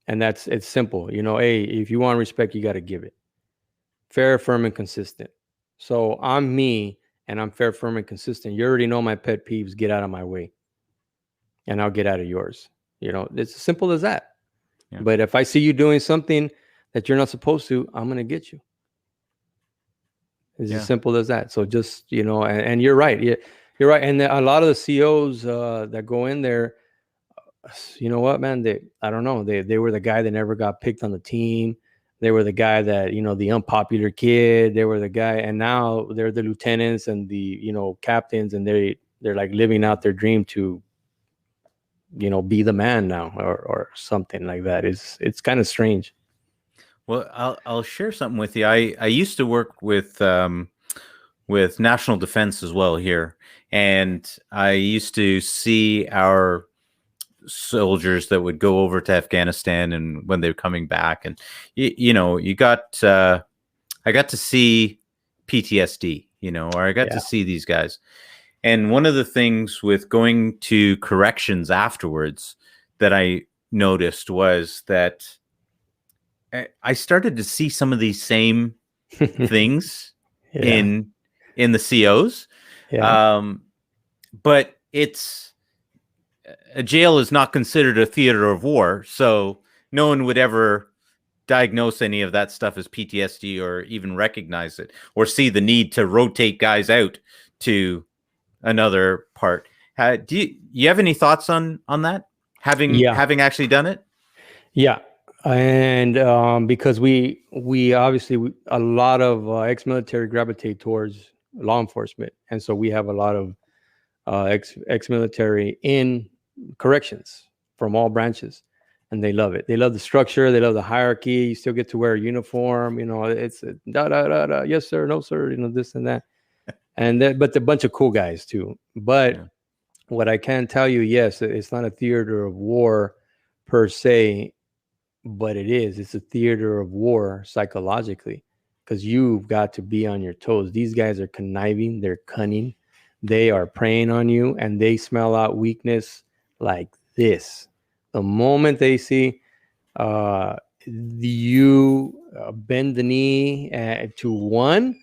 And it's simple. Hey, if you want respect, you got to give it. Fair, firm, and consistent. So I'm me, and I'm fair, firm, and consistent. You already know my pet peeves. Get out of my way, and I'll get out of yours. It's as simple as that. Yeah. But if I see you doing something that you're not supposed to, I'm going to get you. It's as simple as that. So just, and you're right. You're right. And a lot of the COs that go in there, you know what, man, I don't know. They were the guy that never got picked on the team. They were the guy that, the unpopular kid. They were the guy. And now they're the lieutenants and the, captains, and they're like living out their dream to, be the man now or something like that. It's kind of strange. Well, I'll share something with you. I used to work with national defense as well here, and I used to see our soldiers that would go over to Afghanistan, and when they're coming back, and I got to see PTSD, or I got to see these guys. And one of the things with going to corrections afterwards that I noticed was that I started to see some of these same things in the COs. But a jail is not considered a theater of war, so no one would ever diagnose any of that stuff as PTSD or even recognize it or see the need to rotate guys out to another part. Do you have any thoughts on that? Having actually done it? Yeah. And because we obviously a lot of ex-military gravitate towards law enforcement, and so we have a lot of ex-military in corrections from all branches, and they love it. They love the structure. They love the hierarchy. You still get to wear a uniform. It's yes sir, no sir. This and that, but a bunch of cool guys too. But what I can tell you, yes, it's not a theater of war per se. But it's a theater of war psychologically, because you've got to be on your toes. These guys are conniving, they're cunning, they are preying on you, and they smell out weakness like this. The moment they see you bend the knee to one,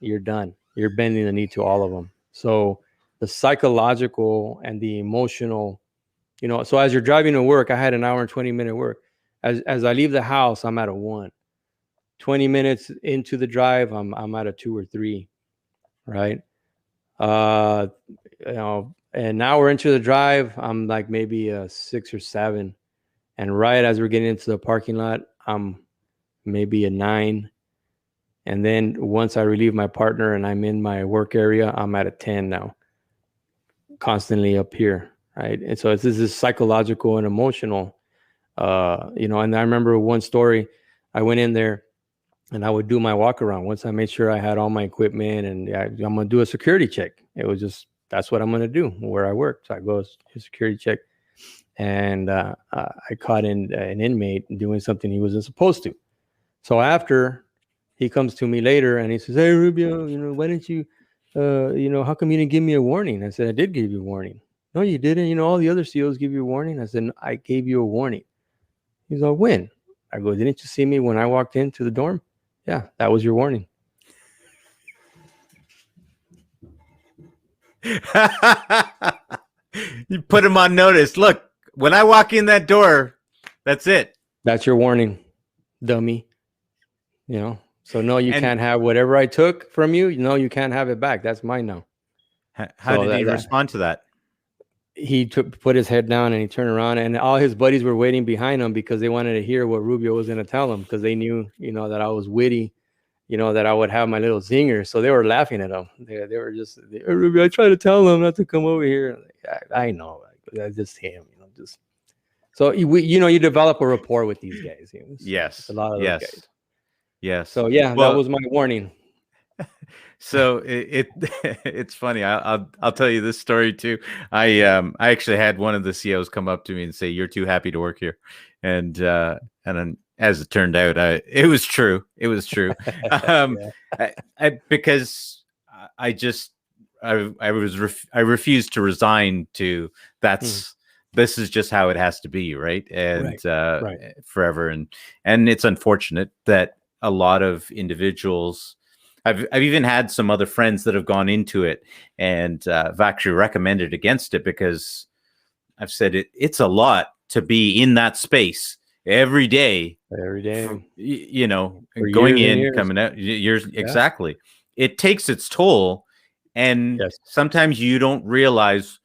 you're done. You're bending the knee to all of them. So the psychological and the emotional, so as you're driving to work, I had an hour and 20-minute work. As I leave the house, I'm at a 1. 20 minutes into the drive, I'm at a 2 or 3, right? And now we're into the drive, I'm like maybe a 6 or 7. And right as we're getting into the parking lot, I'm maybe a 9. And then once I relieve my partner and I'm in my work area, I'm at a 10 now, constantly up here, right? And so this is psychological and emotional, and I remember one story. I went in there and I would do my walk around. Once I made sure I had all my equipment, and I'm going to do a security check. It was just, that's what I'm going to do where I work. So I go to a security check, and I caught an inmate doing something he wasn't supposed to. So after, he comes to me later and he says, "Hey, Rubio, why didn't you, how come you didn't give me a warning?" I said, "I did give you a warning." "No, you didn't. All the other COs give you a warning." I said, "I gave you a warning." He's like, "When?" I go, "Didn't you see me when I walked into the dorm?" "Yeah, that was your warning." You put him on notice. Look, when I walk in that door, that's it. "That's your warning, dummy." So no, you can't have whatever I took from you. No, you can't have it back. That's mine now. How did he respond to that? He put his head down and he turned around, and all his buddies were waiting behind him because they wanted to hear what Rubio was going to tell them, because they knew, that I was witty, that I would have my little zinger. So they were laughing at him. They were just, "Hey, Rubio, I tried to tell him not to come over here." I know, that's just him, just. So you develop a rapport with these guys. Yes, a lot of those guys. Yes. So yeah, that was my warning. So it's funny. I'll tell you this story too. I actually had one of the COs come up to me and say, "You're too happy to work here," and then, as it turned out, it was true. It was true. Because I refused to resign to this is just how it has to be, right? And right. Forever, and it's unfortunate that a lot of individuals. I've even had some other friends that have gone into it and have actually recommended against it, because I've said it's a lot to be in that space every day, going in, coming out, years. Yeah. Exactly. It takes its toll. And sometimes you don't realize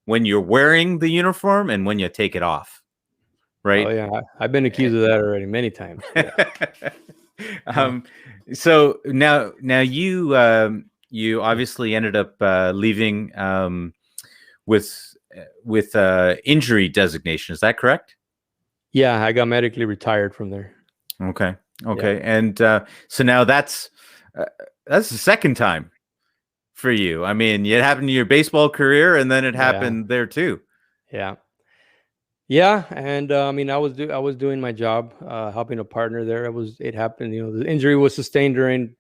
when you're wearing the uniform and when you take it off. Right. Oh yeah. I've been accused of that already many times. Yeah. So now you obviously ended up leaving with injury designation. Is that correct? Yeah, I got medically retired from there. Okay. Yeah. And so now that's the second time for you. I mean, it happened in your baseball career, and then it happened there too. Yeah. Yeah, and I mean, I was doing my job, helping a partner there. It happened. The injury was sustained during,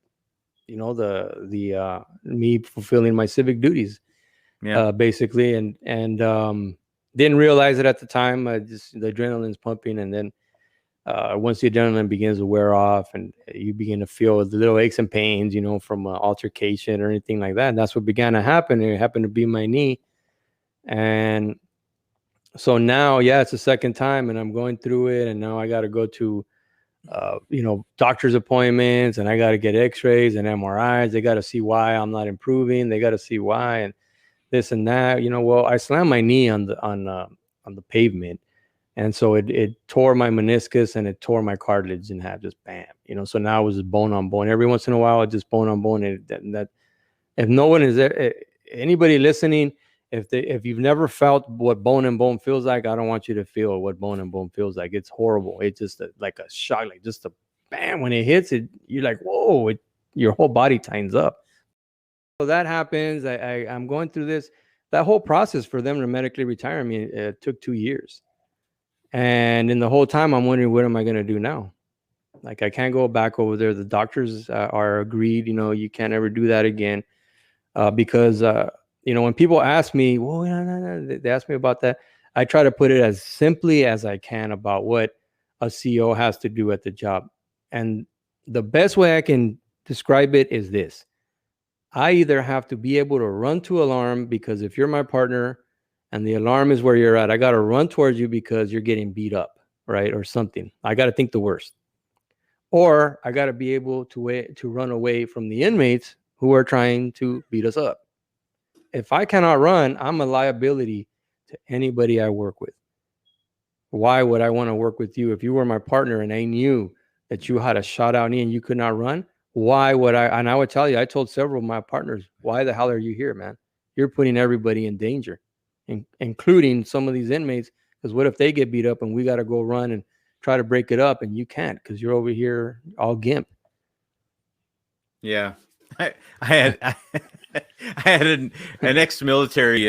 the me fulfilling my civic duties, basically, and didn't realize it at the time. Just the adrenaline's pumping, and then once the adrenaline begins to wear off, and you begin to feel the little aches and pains, from an altercation or anything like that. And that's what began to happen. It happened to be my knee, and so now, it's the second time, and I'm going through it, and now I got to go to, doctor's appointments, and I got to get X-rays and MRIs. They got to see why I'm not improving. They got to see why, and this and that. Well, I slammed my knee on the pavement, and so it tore my meniscus and it tore my cartilage in half. Just bam, So now it was just bone on bone. Every once in a while, it's just bone on bone. And that if no one is there, anybody listening. If you've never felt what bone and bone feels like, I don't want you to feel what bone and bone feels like. It's horrible. It's just like a shock, like just a bam. When it hits it, you're like, whoa, your whole body tightens up. So that happens. I'm going through this. That whole process for them to medically retire me, it took 2 years. And in the whole time, I'm wondering, what am I going to do now? Like, I can't go back over there. The doctors are agreed, you can't ever do that again, because when people ask me, they ask me about that, I try to put it as simply as I can about what a CO has to do at the job. And the best way I can describe it is this. I either have to be able to run to alarm, because if you're my partner and the alarm is where you're at, I got to run towards you because you're getting beat up, right? Or something. I got to think the worst. Or I got to be able to run away from the inmates who are trying to beat us up. If I cannot run, I'm a liability to anybody I work with. Why would I want to work with you? If you were my partner and I knew that you had a shot out knee and you could not run, why would I? And I would tell you, I told several of my partners, why the hell are you here, man? You're putting everybody in danger, including some of these inmates. Because what if they get beat up and we got to go run and try to break it up, and you can't because you're over here all gimp. Yeah, I had I had an ex-military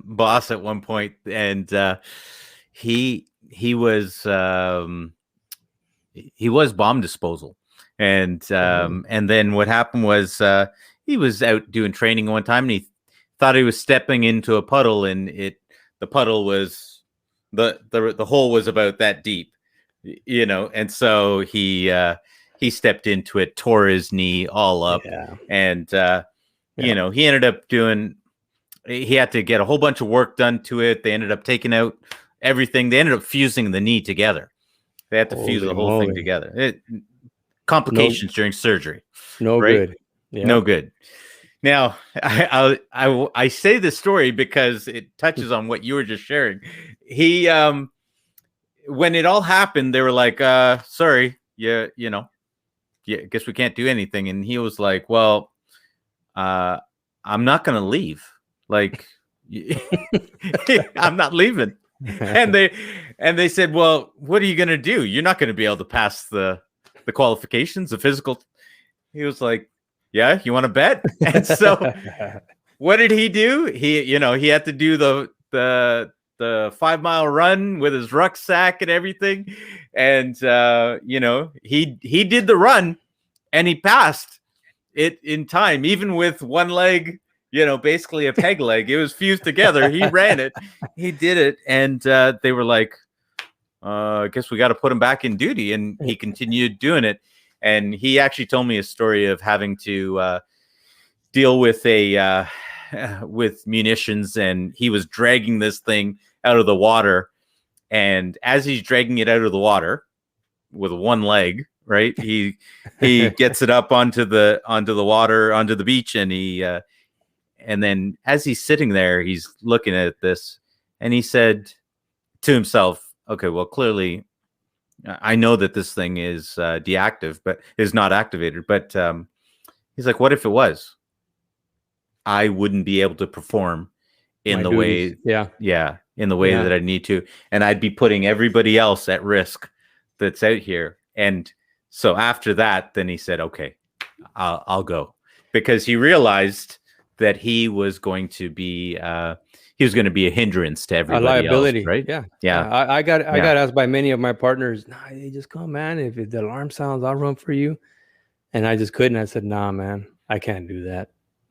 boss at one point, and he was bomb disposal, and then what happened was he was out doing training one time, and he thought he was stepping into a puddle, and the puddle was the hole was about that deep, you know, and so he stepped into it, tore his knee all up, and you know, he ended up he had to get a whole bunch of work done to it. They ended up taking out everything. They ended up fusing the knee together. They had to fuse the whole thing together. Complications during surgery. No good. Yeah. No good. Now, I say this story because it touches on what you were just sharing. He, when it all happened, they were like, sorry, you know, I guess we can't do anything. And he was like, well, I'm not going to leave. Like, I'm not leaving. And they said, well, what are you going to do? You're not going to be able to pass the qualifications, the physical. He was like, yeah, you want to bet? And so what did he do? He had to do the 5 mile run with his rucksack and everything. And, he did the run and he passed it in time, even with one leg, basically a peg leg. It was fused together. He ran it. He did it. And they were like, I guess we got to put him back in duty. And he continued doing it. And he actually told me a story of having to deal with with munitions, and he was dragging this thing out of the water. And as he's dragging it out of the water with one leg, right, he gets it up onto the water, onto the beach, and and then as he's sitting there, he's looking at this, and he said to himself, "Okay, well, clearly, I know that this thing is deactive, but is not activated. But he's like, what if it was? I wouldn't be able to perform in the way, in the way that I need to, and I'd be putting everybody else at risk that's out here." And so after that, then he said, "Okay, I'll go," because he realized that he was going to be a hindrance to everybody, a liability, else, right? Yeah. I got asked by many of my partners, "Nah, you just come, man. If the alarm sounds, I'll run for you." And I just couldn't. I said, "Nah, man, I can't do that.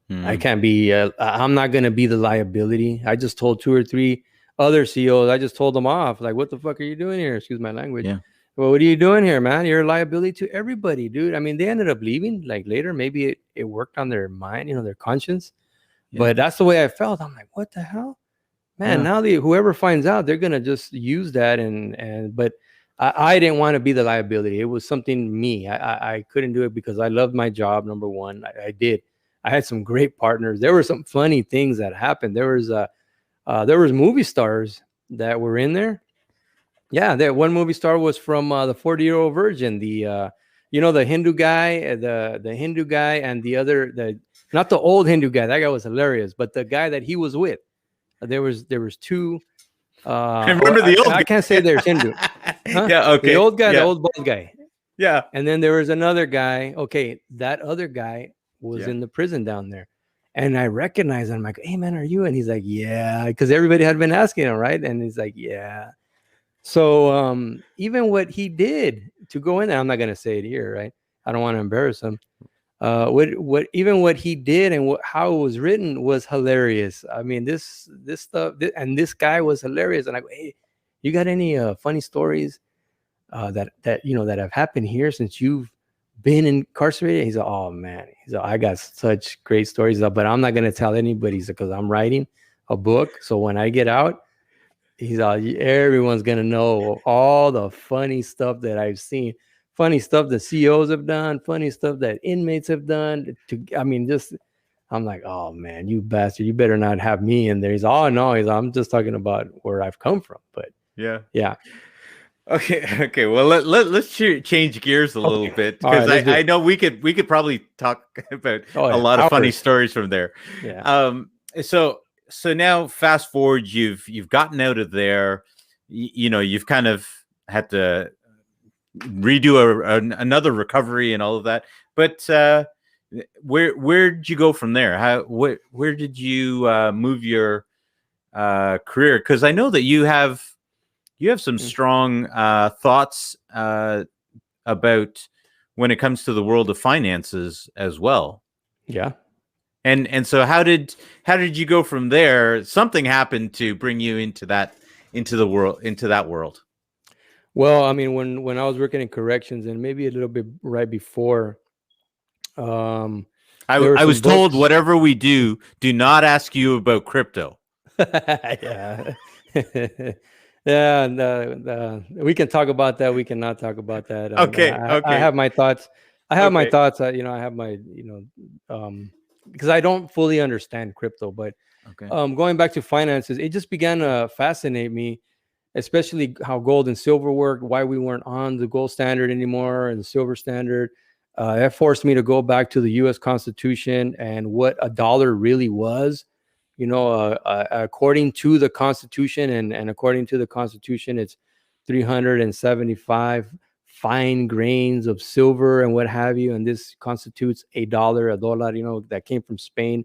I can't be. I'm not gonna be the liability." I just told 2 or 3 other CEOs. I just told them off, like, "What the fuck are you doing here?" Excuse my language. Yeah. Well, what are you doing here, man? You're a liability to everybody, dude. I mean, they ended up leaving. Like later, maybe it worked on their mind, their conscience. Yeah. But that's the way I felt. I'm like, what the hell? Man, now whoever finds out, they're gonna just use that, but I didn't want to be the liability. It was something me. I couldn't do it because I loved my job. Number one, I did. I had some great partners. There were some funny things that happened. There was movie stars that were in there. Yeah, that one movie star was from the 40-Year-Old Virgin. The the Hindu guy, the Hindu guy, and the other not the old Hindu guy. That guy was hilarious, but the guy that he was with. There was 2. I remember the old. I can't say there's Hindu. Huh? Yeah, okay. The old guy, the old bald guy. Yeah. And then there was another guy. Okay, that other guy was in the prison down there, and I recognized him. I'm like, "Hey, man, are you?" And he's like, "Yeah," because everybody had been asking him, right? And he's like, "Yeah." So even what he did to go in there, I'm not gonna say it here, right? I don't want to embarrass him. What he did and how it was written was hilarious. I mean, this stuff, and this guy was hilarious. And I go, "Hey, you got any funny stories that have happened here since you've been incarcerated?" He's like, "Oh man," he's like, "I got such great stories, but I'm not gonna tell anybody because I'm writing a book. So when I get out," he's like, "everyone's gonna know all the funny stuff that I've seen." Funny stuff that CEOs have done, funny stuff that inmates have done. I'm like, "Oh man, you bastard! You better not have me in there." He's like, "Oh no," I'm just talking about where I've come from. But yeah. Okay. Well, let's change gears a little bit, All right, because let's do I it. know we could probably talk about Oh a yeah, lot of funny hours. stories from there. Yeah. So now fast forward, you've gotten out of there. You've kind of had to redo another recovery and all of that. But where did you go from there? Where did you move your career? Because I know that you have some Mm. strong thoughts about when it comes to the world of finances as well. Yeah. And so how did you go from there? Something happened to bring you into that world. Well, I mean, when I was working in corrections, and maybe a little bit right before, um, there were I was some told, books. whatever we do not ask you about crypto. Yeah. Yeah, and we can talk about that. We cannot talk about that. Okay, I okay, have my thoughts. I have my okay, thoughts. I have my, because I don't fully understand crypto, but okay. going back to finances, it just began to fascinate me, especially how gold and silver worked, why we weren't on the gold standard anymore and the silver standard. That forced me to go back to the U.S. Constitution and what a dollar really was. According to the Constitution, and according to the Constitution, it's 375 fine grains of silver and what have you. And this constitutes a dollar, that came from Spain,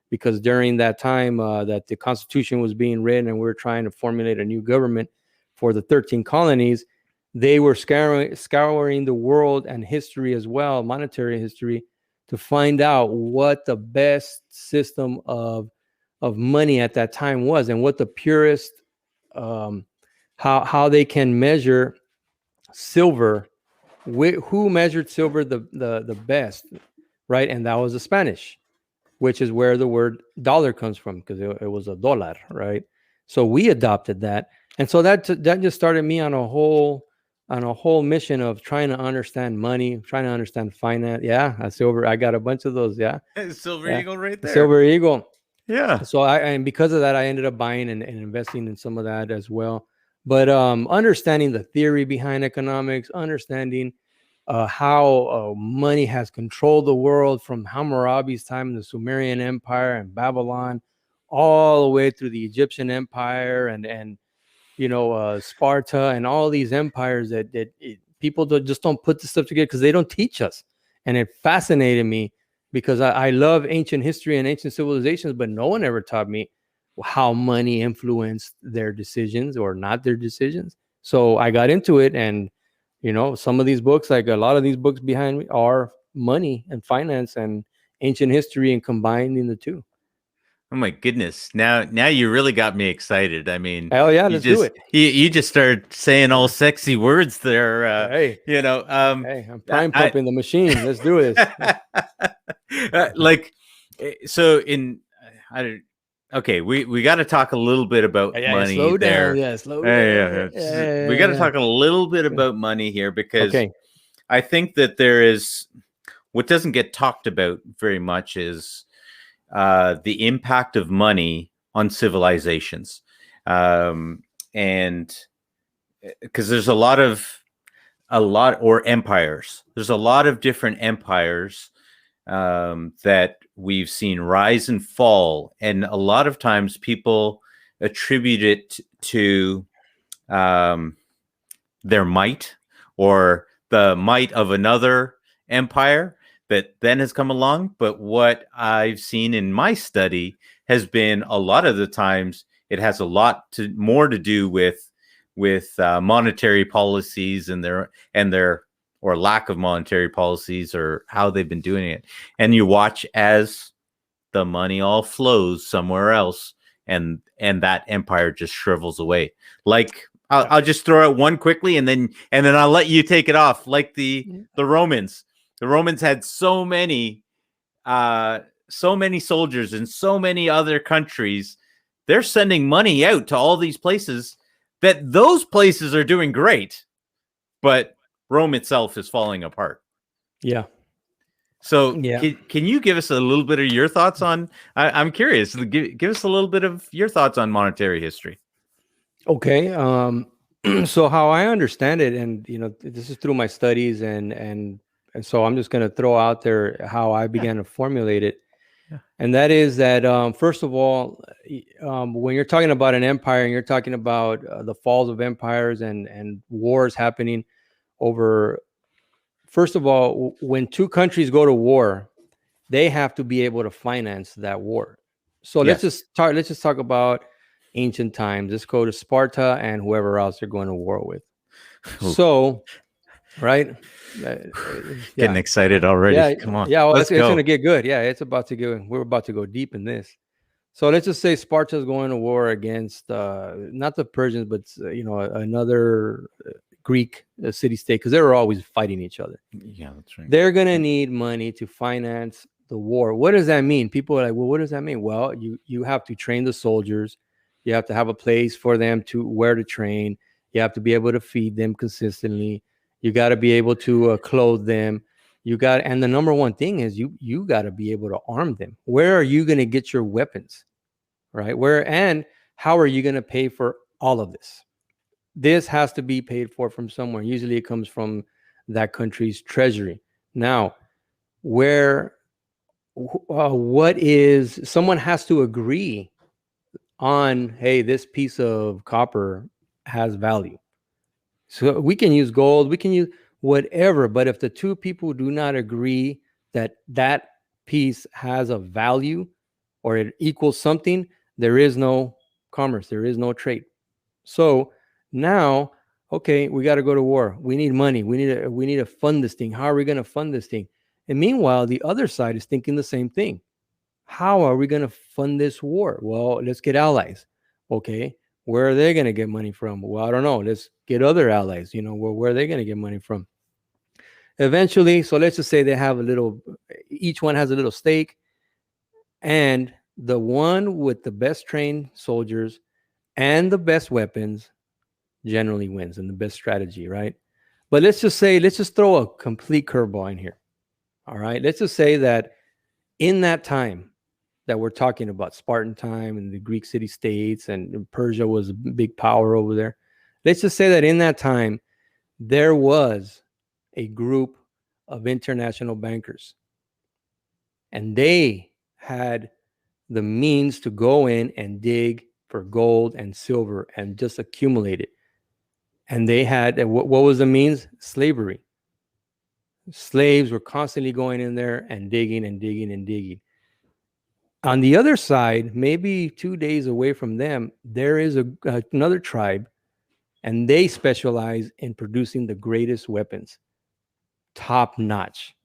because during that time that the Constitution was being written and we were trying to formulate a new government for the 13 colonies, they were scouring the world and history as well, monetary history, to find out what the best system of money at that time was, and what the purest, how they can measure silver, who measured silver the best, right? And that was the Spanish, which is where the word dollar comes from, because it was a dollar, right? So we adopted that, and so that just started me on a whole mission of trying to understand money, trying to understand finance. Yeah, a silver. I got a bunch of those. Yeah, Silver yeah, Eagle right there. silver eagle. Yeah. So and because of that, I ended up buying and investing in some of that as well. But understanding the theory behind economics, understanding how money has controlled the world from Hammurabi's time in the Sumerian Empire and Babylon, all the way through the Egyptian Empire and Sparta and all these empires that people just don't put this stuff together because they don't teach us. And it fascinated me because I love ancient history and ancient civilizations, but no one ever taught me how money influenced their decisions or not their decisions. So I got into it, and some of these books, like a lot of these books behind me, are money and finance and ancient history and combining the two. Oh my goodness. Now you really got me excited. I mean, Hell yeah, you let's do just it. you just started saying all sexy words there. Hey, I'm prime pumping the machine. Let's do this. So I don't. Okay, we got to talk a little bit about money slow there. down. Yeah, slow Yeah. down. We got to talk a little bit about money here, because Okay. I think that there is what doesn't get talked about very much is the impact of money on civilizations, and because there's a lot or empires. There's a lot of different empires that we've seen rise and fall, and a lot of times people attribute it to their might or the might of another empire that then has come along. But what I've seen in my study has been, a lot of the times it has a lot more to do with monetary policies and their or lack of monetary policies, or how they've been doing it. And you watch as the money all flows somewhere else, and that empire just shrivels away. Like, I'll just throw out one quickly, and then I'll let you take it off. Like the Romans. The Romans had so many soldiers in so many other countries. They're sending money out to all these places that those places are doing great, but Rome itself is falling apart. Yeah. So Yeah. can you give us a little bit of your thoughts on, I'm curious, give us a little bit of your thoughts on monetary history. Okay. So how I understand it, and this is through my studies, and so I'm just going to throw out there how I began to formulate it. Yeah. And that is that, first of all, when you're talking about an empire and you're talking about the falls of empires and wars happening over, first of all, when two countries go to war, they have to be able to finance that war. So Yes. let's just talk about ancient times. Let's go to Sparta and whoever else they're going to war with. Ooh. So, right? Getting excited already. Yeah, Come on. yeah. Well, Let's it's go. going to get good. Yeah, it's about to go. We're about to go deep in this. So let's just say Sparta's going to war against not the Persians, but another Greek city state, because they were always fighting each other. Yeah, that's right. They're going to need money to finance the war. What does that mean? People are like, well, what does that mean? Well, you have to train the soldiers. You have to have a place for them to where to train. You have to be able to feed them consistently. You got to be able to clothe them. And the number one thing is you got to be able to arm them. Where are you going to get your weapons? Right? And how are you going to pay for all of this? This has to be paid for from somewhere. Usually it comes from that country's treasury. Now, someone has to agree on, hey, this piece of copper has value. So we can use gold, we can use whatever, but if the two people do not agree that that piece has a value or it equals something, there is no commerce, there is no trade. So now, okay, we got to go to war. We need money. We need to fund this thing. How are we going to fund this thing? And meanwhile, the other side is thinking the same thing. How are we going to fund this war? Well, let's get allies. Okay, where are they going to get money from? Well, I don't know. Let's get other allies. Where are they going to get money from? Eventually, so let's just say they have each one has a little stake, and the one with the best trained soldiers and the best weapons generally wins, and the best strategy, right? But let's just throw a complete curveball in here. All right, let's just say that in that time that we're talking about, Spartan time and the Greek city states, and Persia was a big power over there. Let's just say that in that time, there was a group of international bankers, and they had the means to go in and dig for gold and silver and just accumulate it. And they had, what was the means? Slavery. Slaves were constantly going in there and digging and digging and digging. On the other side, maybe 2 days away from them, there is another tribe, and they specialize in producing the greatest weapons, top notch.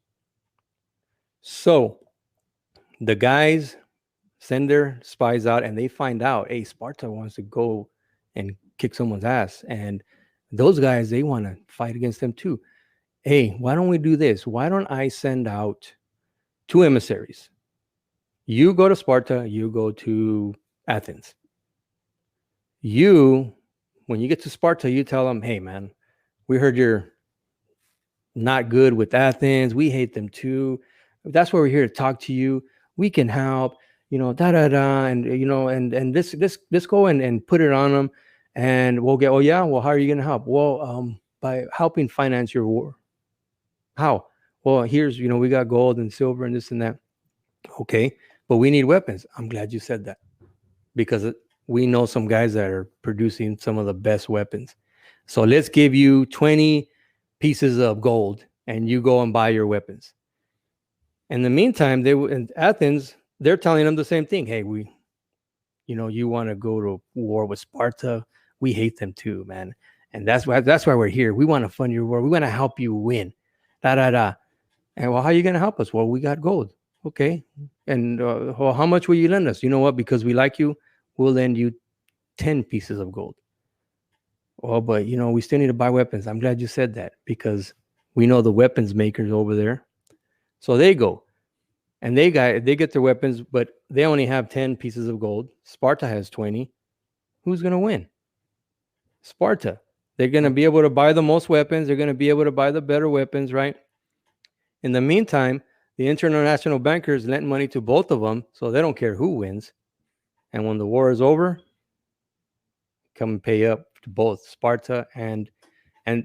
So the guys send their spies out, and they find out, hey, Sparta wants to go and kick someone's ass, and those guys, they want to fight against them too. Hey, why don't we do this? Why don't I send out 2 emissaries? You go to Sparta, you go to Athens. When you get to Sparta, you tell them, hey, man, we heard you're not good with Athens. We hate them too. That's why we're here to talk to you. We can help, and this go and put it on them. And we'll get, oh yeah, well, how are you going to help? Well, by helping finance your war. How? Well, here's, we got gold and silver and this and that. Okay, but we need weapons. I'm glad you said that, because we know some guys that are producing some of the best weapons. So let's give you 20 pieces of gold and you go and buy your weapons. In the meantime, in Athens, they're telling them the same thing. Hey, you want to go to war with Sparta? We hate them too, man. And that's why we're here. We want to fund your war. We want to help you win. And well, how are you going to help us? Well, we got gold. Okay. And well, how much will you lend us? You know what? Because we like you, we'll lend you 10 pieces of gold. Well, but we still need to buy weapons. I'm glad you said that, because we know the weapons makers over there. So they go and they get their weapons, but they only have 10 pieces of gold. Sparta has 20. Who's going to win? Sparta. They're going to be able to buy the most weapons. They're going to be able to buy the better weapons, right? In the meantime, the international bankers lent money to both of them, so they don't care who wins. And when the war is over, come and pay up both Sparta and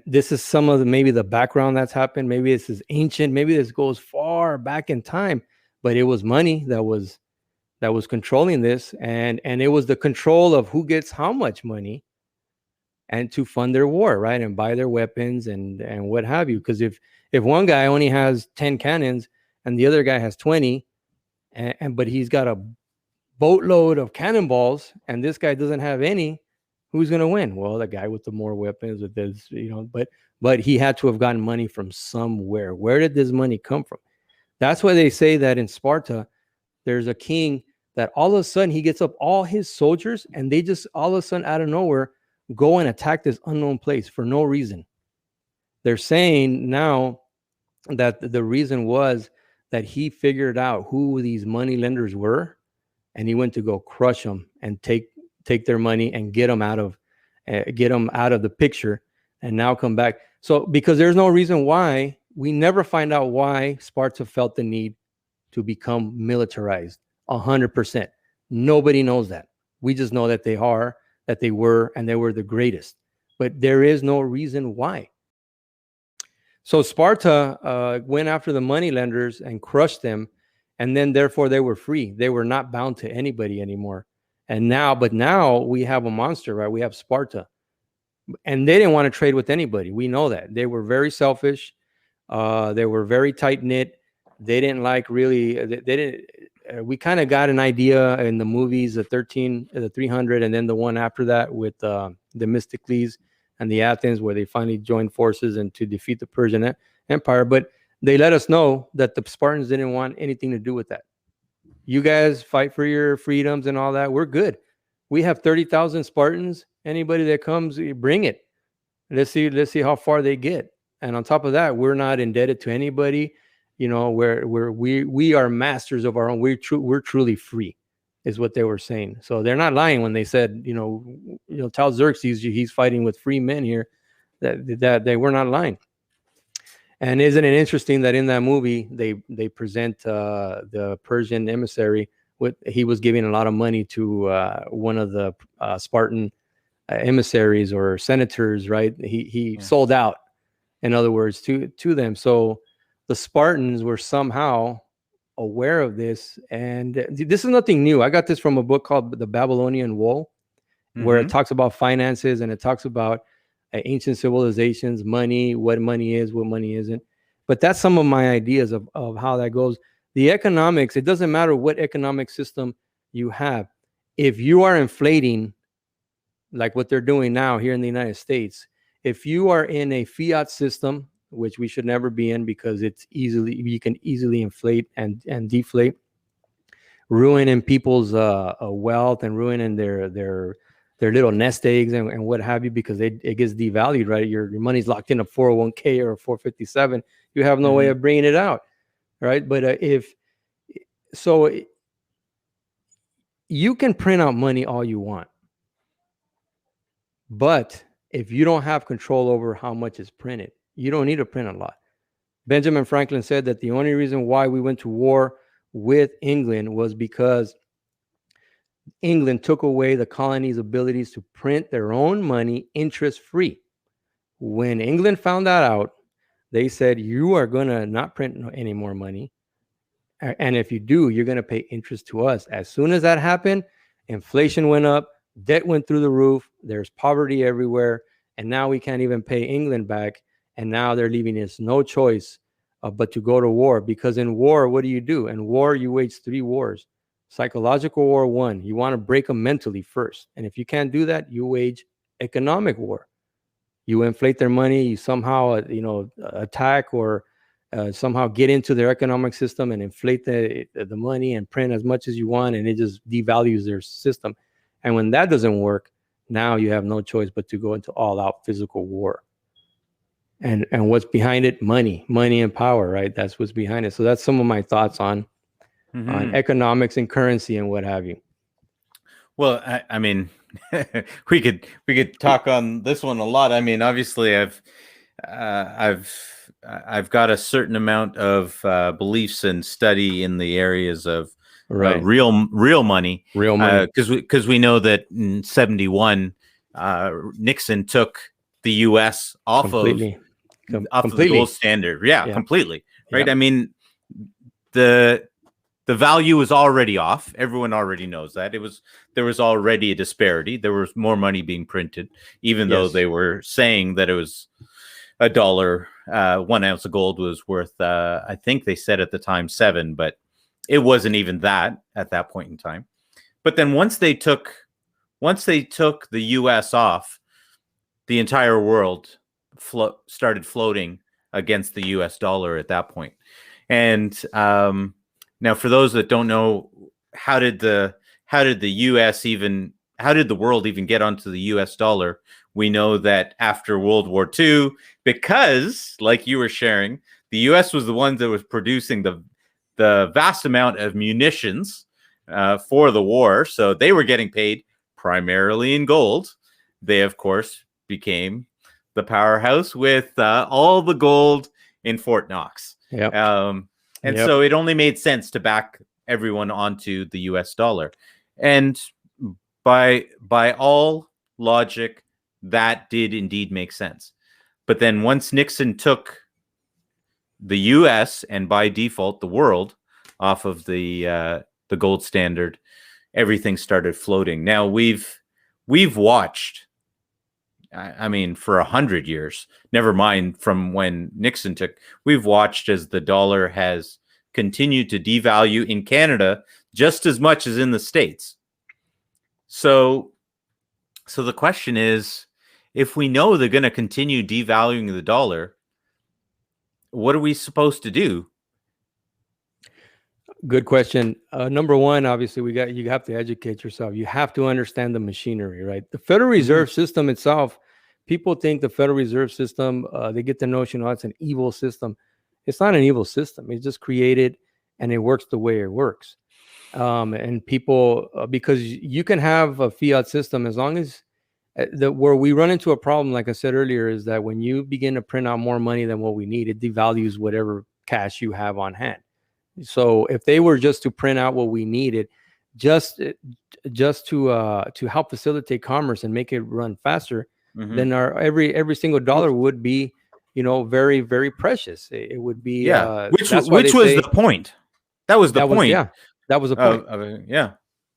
this is some of the maybe the background that's happened. Maybe this is ancient. Maybe this goes far back in time, but it was money that was controlling this, and it was the control of who gets how much money, and to fund their war, right, and buy their weapons and what have you. Because if one guy only has 10 cannons and the other guy has 20, but he's got a boatload of cannonballs and this guy doesn't have any, who's going to win? Well, the guy with the more weapons, with this, but he had to have gotten money from somewhere. Where did this money come from? That's why they say that in Sparta, there's a king that all of a sudden he gets up all his soldiers and they just all of a sudden out of nowhere go and attack this unknown place for no reason. They're saying now that the reason was that he figured out who these money lenders were, and he went to go crush them and take their money and get them out of the picture, and now come back. So because there's no reason why, we never find out why Sparta felt the need to become militarized 100%. Nobody knows that. We just know that they were, and they were the greatest. But there is no reason why. So Sparta went after the money lenders and crushed them, and then therefore they were free. They were not bound to anybody anymore. And now we have a monster, right? We have Sparta, and they didn't want to trade with anybody. We know that they were very selfish. They were very tight knit. They didn't like really. They didn't. We kind of got an idea in the movies, the 300, and then the one after that with the Themistocles and the Athens, where they finally joined forces and to defeat the Persian Empire. But they let us know that the Spartans didn't want anything to do with that. You guys fight for your freedoms and all that. We're good. We have 30,000 Spartans. Anybody that comes, bring it. Let's see how far they get. And on top of that, we're not indebted to anybody. We are masters of our own. We're truly free, is what they were saying. So they're not lying when they said, tell Xerxes he's fighting with free men here. That they were not lying. And isn't it interesting that in that movie they present the Persian emissary he was giving a lot of money to one of the Spartan emissaries or senators, right? He sold out, in other words, to them. So the Spartans were somehow aware of this, and this is nothing new. I got this from a book called The Babylonian Woe, where it talks about finances, and it talks about ancient civilizations, money, what money is, what money isn't. But that's some of my ideas of how that goes. The economics, it doesn't matter what economic system you have. If you are inflating, like what they're doing now here in the United States, if you are in a fiat system, which we should never be in because you can easily inflate and deflate, ruining people's wealth and ruining their little nest eggs and what have you, because it gets devalued, right? Your money's locked in a 401k or a 457. You have no way of bringing it out, right? But you can print out money all you want, but if you don't have control over how much is printed, you don't need to print a lot. Benjamin Franklin said that the only reason why we went to war with England was because England took away the colonies' abilities to print their own money interest-free. When England found that out, they said, you are going to not print any more money. And if you do, you're going to pay interest to us. As soon as that happened, inflation went up, debt went through the roof, there's poverty everywhere, and now we can't even pay England back. And now they're leaving us no choice but to go to war. Because in war, what do? In war, you wage 3 wars. Psychological war, 1. You want to break them mentally first. And if you can't do that, you wage economic war. You inflate their money, you somehow, attack or somehow get into their economic system and inflate the money and print as much as you want, and it just devalues their system. And when that doesn't work, now you have no choice but to go into all-out physical war. And what's behind it? Money and power, right? That's what's behind it. So that's some of my thoughts on economics and currency and what have you. Well, I mean, we could talk on this one a lot. I mean, obviously, I've got a certain amount of beliefs and study in the areas of real money, because we know that in 71 Nixon took the U.S. off Completely. of the gold standard. Yeah, Yeah. completely. Right. Yeah. I mean, the value was already off. Everyone already knows that. There was already a disparity. There was more money being printed, even though Yes. they were saying that it was $1. 1 ounce of gold was worth, I think they said at the time, $7, but it wasn't even that at that point in time. But then once they took the U.S. off, the entire world started floating against the U.S. dollar at that point. And now, for those that don't know, how did the world even get onto the U.S. dollar? We know that after World War II, because, like you were sharing, the U.S. was the one that was producing the vast amount of munitions for the war, so they were getting paid primarily in gold. They, of course, became the powerhouse with all the gold in Fort Knox. Yep. And so it only made sense to back everyone onto the U.S. dollar. And by all logic, that did indeed make sense. But then once Nixon took the U.S. and by default the world off of the gold standard, everything started floating. Now we've watched, I mean, for 100 years, never mind from when Nixon took, we've watched as the dollar has continued to devalue in Canada just as much as in the States. So the question is, if we know they're going to continue devaluing the dollar, what are we supposed to do? Good question. Number one, obviously, you have to educate yourself. You have to understand the machinery, right? The Federal Reserve System itself, people think the Federal Reserve System, they get the notion, oh, it's an evil system. It's not an evil system. It's just created and it works the way it works. And people, because you can have a fiat system as long as where we run into a problem, like I said earlier, is that when you begin to print out more money than what we need, it devalues whatever cash you have on hand. So if they were just to print out what we needed, just to help facilitate commerce and make it run faster, then our every single dollar would be, very, very precious. It would be, which was the point. That was the point. That was the point.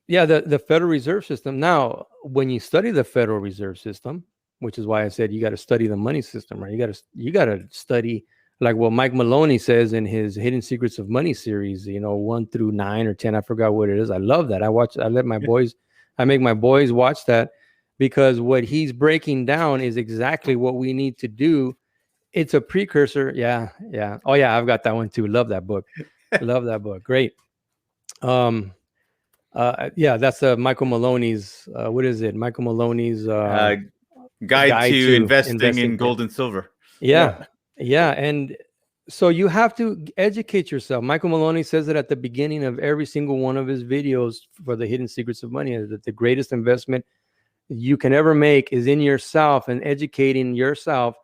The Federal Reserve System. Now, when you study the Federal Reserve System, which is why I said you got to study the money system, right? You got to study, like what Mike Maloney says in his Hidden Secrets of Money series, 1 through 9 or 10. I forgot what it is. I love that. I make my boys watch that, because what he's breaking down is exactly what we need to do. It's a precursor. Yeah. Oh yeah, I've got that one too. Love that book. Love that book. Great. That's Michael Maloney's. What is it? Michael Maloney's Guide to investing in gold and silver. Yeah. And so you have to educate yourself. Michael Maloney says it at the beginning of every single one of his videos for the Hidden Secrets of Money, that the greatest investment you can ever make is in yourself and educating yourself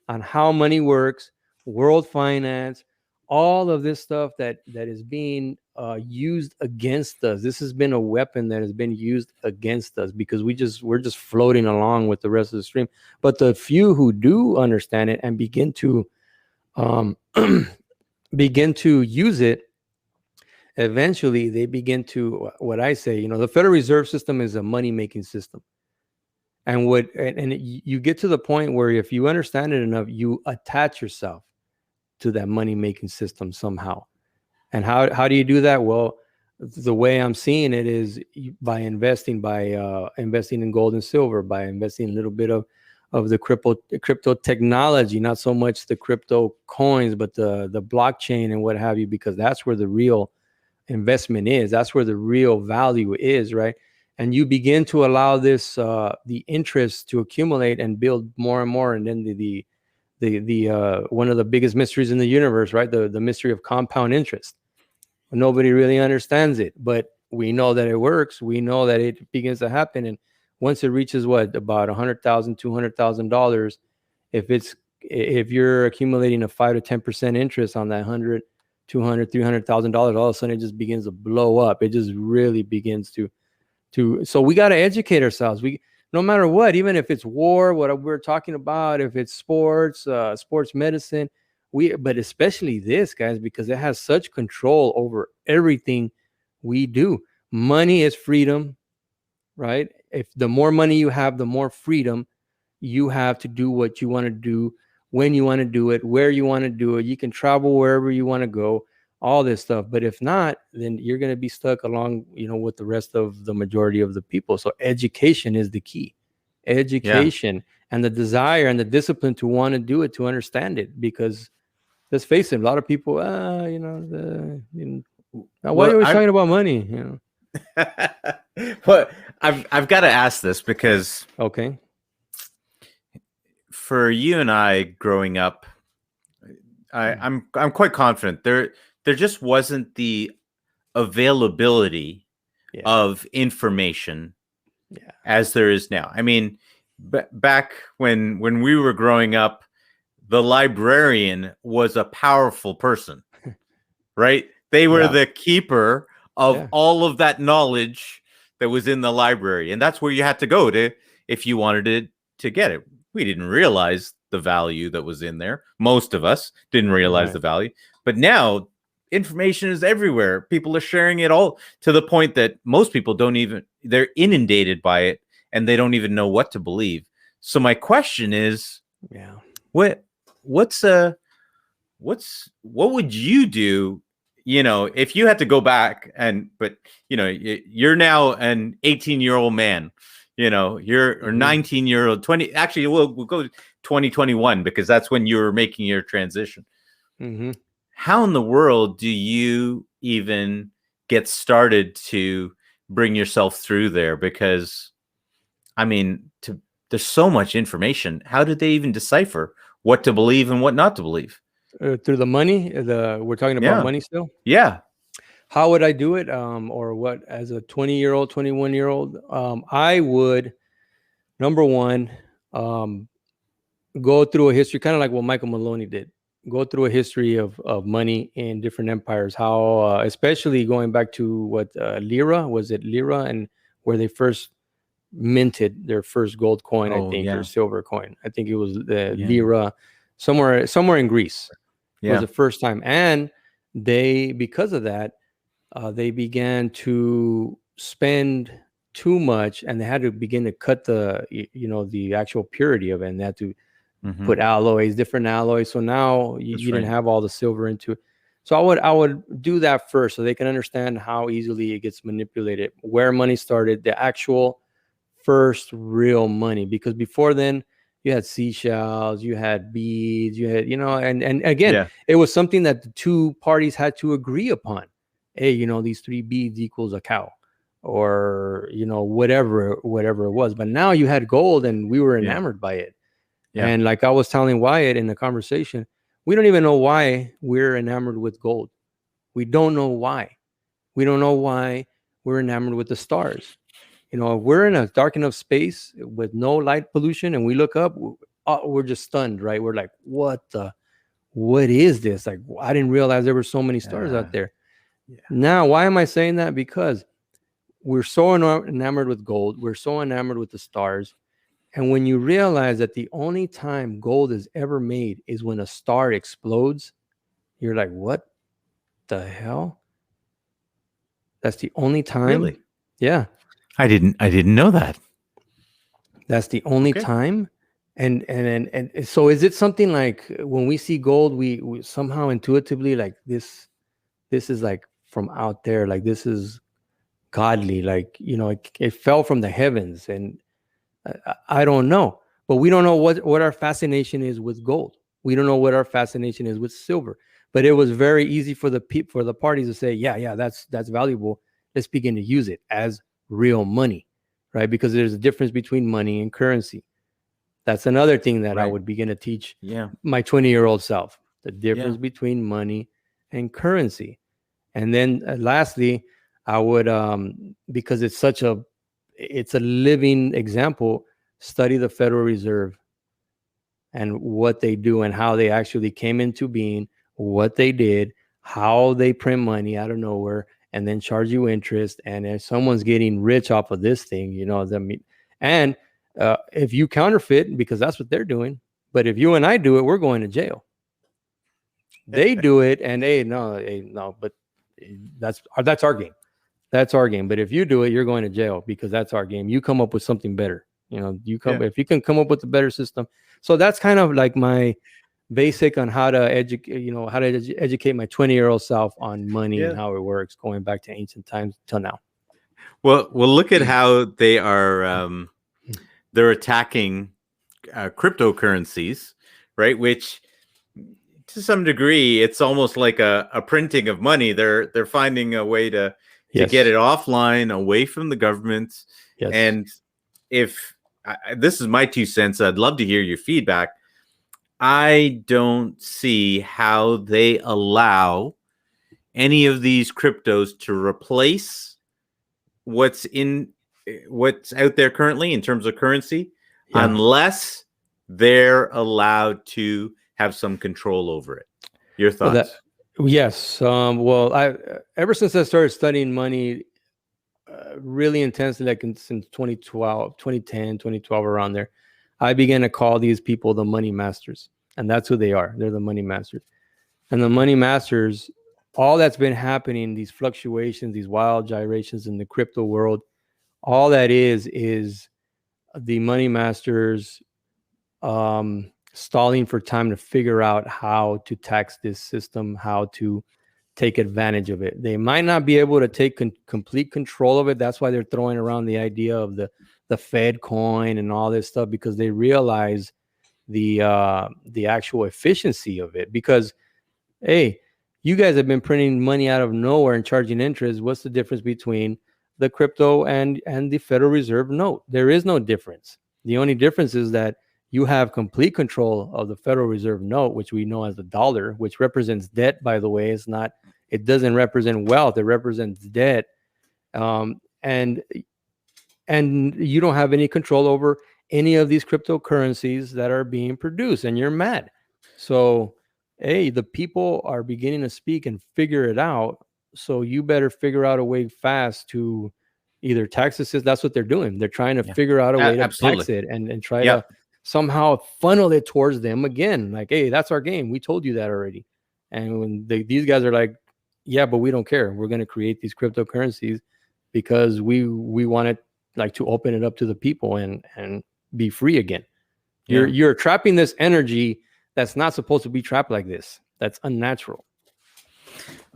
on how money works, world finance, all of this stuff that is being used against us. This has been a weapon that has been used against us, because we're just floating along with the rest of the stream. But the few who do understand it and begin to use it, eventually they begin to, what I say, the Federal Reserve System is a money-making system. And you get to the point where if you understand it enough, you attach yourself to that money-making system somehow. And how do you do that? Well, the way I'm seeing it is by investing in gold and silver, by investing a little bit of the crypto technology, not so much the crypto coins, but the blockchain and what have you, because that's where the real investment is. That's where the real value is, right? And you begin to allow this the interest to accumulate and build more and more, and then the one of the biggest mysteries in the universe, right? The mystery of compound interest. Nobody really understands it, but we know that it works. We know that it begins to happen, and once it reaches about $100,000, $200,000, if you're accumulating a 5 to 10% interest on that $100,000, $200,000, $300,000, all of a sudden it just begins to blow up. It just really begins to. So we got to educate ourselves. no matter what, even if it's war, what we're talking about, if it's sports, sports medicine, but especially this, guys, because it has such control over everything we do. Money is freedom, right? If the more money you have, the more freedom you have to do what you want to do, when you want to do it, where you want to do it. You can travel wherever you want to go, all this stuff. But if not, then you're going to be stuck along, with the rest of the majority of the people. So education is the key. Education and the desire and the discipline to want to do it, to understand it. Because let's face it, a lot of people, why are you always talking about money? But I've got to ask this because Okay. For you and I growing up, I'm quite confident there just wasn't the availability of information as there is now. I mean, back when we were growing up, the librarian was a powerful person, right? They were the keeper of all of that knowledge that was in the library, and that's where you had to go to if you wanted to get it. We didn't realize the value that was in there. Most of us didn't realize the value. But now information is everywhere. People are sharing it all to the point that most people they're inundated by it and they don't even know what to believe. So my question is, what would you do, if you had to go back but you're now an 18-year-old man. You're a 19-year-old, 20. Actually, we'll go 2021 because that's when you were making your transition. Mm-hmm. How in the world do you even get started to bring yourself through there? Because, I mean, there's so much information. How did they even decipher what to believe and what not to believe? Through the money, we're talking about money still. Yeah. How would I do it? Or what, as a 20-year-old, 21-year-old? I would, number one, go through a history, kind of like what Michael Maloney did. Go through a history of money in different empires. How, especially going back to what lira, was it lira, and where they first minted their first gold coin, I think, or silver coin. I think it was the lira, somewhere in Greece. Was the first time, and they, because of that, they began to spend too much, and they had to begin to cut the actual purity of it, and they had to put alloys, different alloys. So now you didn't have all the silver into it. So I would do that first, so they can understand how easily it gets manipulated, where money started, the actual first real money. Because before then, you had seashells, you had beads, you had, and again, it was something that the two parties had to agree upon. Hey, these 3 beads equals a cow, or, whatever it was. But now you had gold, and we were enamored by it. And like I was telling Wyatt in the conversation, we don't even know why we're enamored with gold. We don't know why. We don't know why we're enamored with the stars. If we're in a dark enough space with no light pollution and we look up, we're just stunned, right? We're like, what is this? Like, I didn't realize there were so many stars out there. Now, why am I saying that? Because we're so enamored with gold. We're so enamored with the stars. And when you realize that the only time gold is ever made is when a star explodes, you're like, what the hell? That's the only time. Really? Yeah. I didn't know that. That's the only time. And so is it something like when we see gold, we somehow intuitively like this is like from out there, like this is godly, like, it fell from the heavens. And I don't know, but we don't know what our fascination is with gold. We don't know what our fascination is with silver. But it was very easy for the parties to say, yeah, that's valuable. Let's begin to use it as real money, right? Because there's a difference between money and currency. That's another thing that I would begin to teach my 20-year-old self, the difference between money and currency. And then lastly, I would, because it's a living example, study the Federal Reserve and what they do and how they actually came into being, what they did, how they print money out of nowhere and then charge you interest. And if someone's getting rich off of this thing, and If you counterfeit, because that's what they're doing. But if you and I do it, we're going to jail. They do it, and hey, no, but that's our game. That's our game. But if you do it, you're going to jail, because that's our game. You come up with something better. If you can come up with a better system. So that's kind of like my basic on how to educate, educate my 20-year-old self on money and how it works, going back to ancient times till now. Well, look at how they are. They're attacking cryptocurrencies, right? Which, to some degree, it's almost like a printing of money. They're finding a way to get it offline, away from the government. Yes. And if this is my 2 cents, I'd love to hear your feedback. I don't see how they allow any of these cryptos to replace what's out there currently in terms of currency, unless they're allowed to have some control over it. Your thoughts? Yes. I ever since I started studying money really intensely, like since 2012, 2010, 2012, around there, I began to call these people the money masters. And that's who they are. They're the money masters. And the money masters, all that's been happening, these fluctuations, these wild gyrations in the crypto world, all that is the money masters stalling for time to figure out how to tax this system, how to take advantage of it. They might not be able to take complete control of it. That's why they're throwing around the idea of the Fed coin and all this stuff, because they realize the actual efficiency of it. Because, hey, you guys have been printing money out of nowhere and charging interest. What's the difference between the crypto and the Federal Reserve note? There is no difference. The only difference is that you have complete control of the Federal Reserve note, which we know as the dollar, which represents debt, by the way. It doesn't represent wealth. It represents debt. And you don't have any control over any of these cryptocurrencies that are being produced, and you're mad. So, hey, the people are beginning to speak and figure it out. So you better figure out a way fast to either tax the system. That's what they're doing. They're trying to figure out a way to tax it and try to somehow funnel it towards them again. Like, hey, that's our game. We told you that already. And when these guys are like, yeah, but we don't care. We're going to create these cryptocurrencies because we want it, like, to open it up to the people and be free again. You're trapping this energy that's not supposed to be trapped like this. That's unnatural.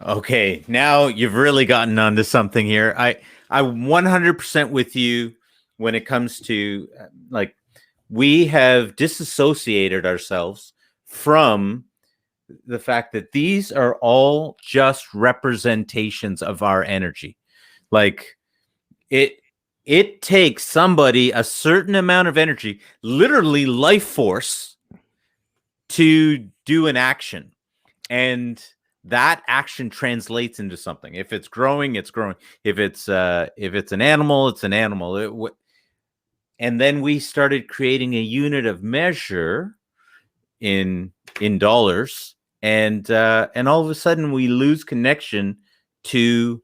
Okay, now you've really gotten onto something here. I 100% with you when it comes to like, we have disassociated ourselves from the fact that these are all just representations of our energy. Like, it takes somebody a certain amount of energy, literally life force, to do an action, and that action translates into something. If it's growing, it's growing. If it's an animal, it's an animal. And then we started creating a unit of measure in dollars, and all of a sudden we lose connection to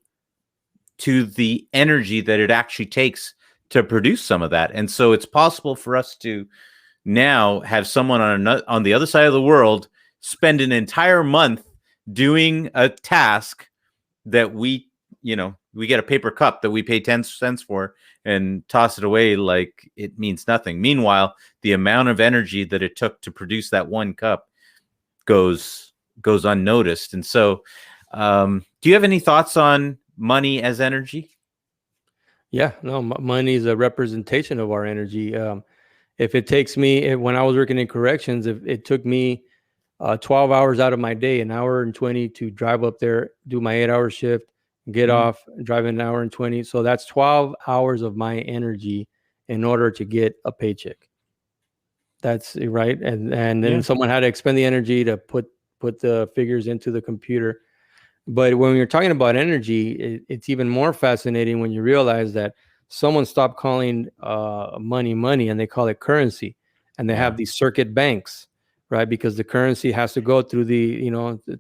the energy that it actually takes to produce some of that. And so it's possible for us to now have someone on the other side of the world spend an entire month doing a task that we get a paper cup that we pay 10 cents for and toss it away like it means nothing. Meanwhile, the amount of energy that it took to produce that one cup goes unnoticed. And so, do you have any thoughts on money as energy? Yeah, no, money is a representation of our energy. If it takes me, when I was working in corrections, if it took me 12 hours out of my day, an hour and 20 to drive up there, do my 8-hour shift, get off, drive an hour and 20. So that's 12 hours of my energy in order to get a paycheck. That's right. And then someone had to expend the energy to put the figures into the computer. But when you're talking about energy, it's even more fascinating when you realize that someone stopped calling money and they call it currency, and they have these circuit banks, right? Because the currency has to go through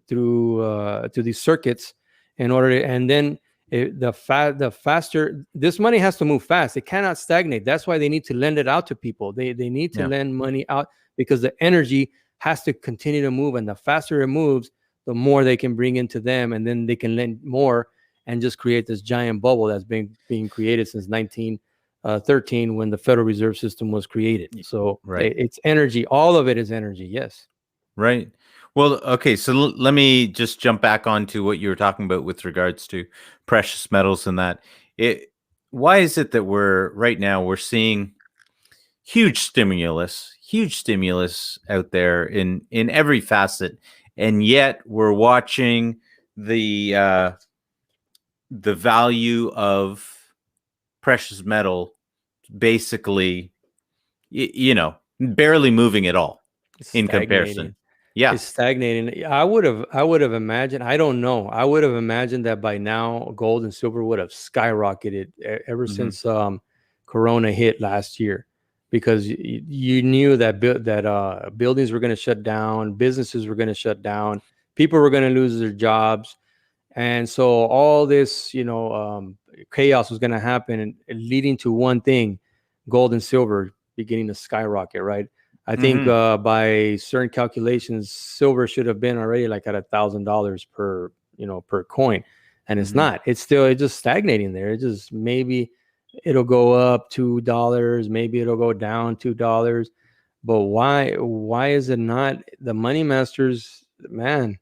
through these circuits in order to, and then The faster this money has to move fast. It cannot stagnate. That's why they need to lend it out to people. They need to lend money out because the energy has to continue to move, and the faster it moves, the more they can bring into them, and then they can lend more and just create this giant bubble that's been being created since 1913 when the Federal Reserve System was created. So it's energy. All of it is energy. Yes. Right. Well, okay. So let me just jump back onto what you were talking about with regards to precious metals and that. Why is it that we're seeing huge stimulus out there in every facet, and yet we're watching the value of precious metal basically, barely moving at all in comparison. Yeah, it's stagnating. I would have imagined. I don't know. I would have imagined that by now gold and silver would have skyrocketed ever since Corona hit last year, because you knew that buildings were going to shut down, businesses were going to shut down, people were going to lose their jobs, and so all this chaos was going to happen, and leading to one thing: gold and silver beginning to skyrocket. Right. I think by certain calculations, silver should have been already like at $1,000 per coin, and it's not. It's just stagnating there. It just, maybe it'll go up $2, maybe it'll go down $2, but why is it not? The money masters, man,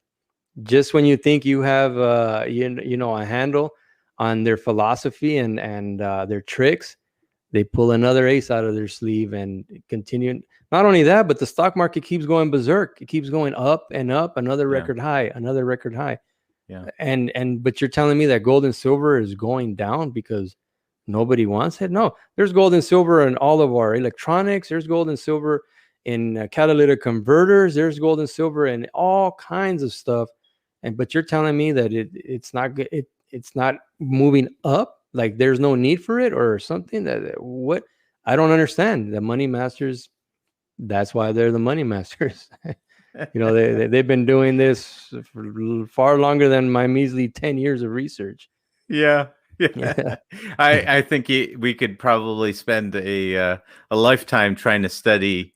just when you think you have a handle on their philosophy and their tricks, they pull another ace out of their sleeve and continue. Not only that, but the stock market keeps going berserk. It keeps going up and up, another record high, another record high. Yeah. But you're telling me that gold and silver is going down because nobody wants it? No, there's gold and silver in all of our electronics. There's gold and silver in catalytic converters. There's gold and silver in all kinds of stuff. But you're telling me that it's not moving up? Like there's no need for it or something? What? I don't understand. The money masters, that's why they're the money masters. They've been doing this for far longer than my measly 10 years of research. Yeah. I think we could probably spend a lifetime trying to study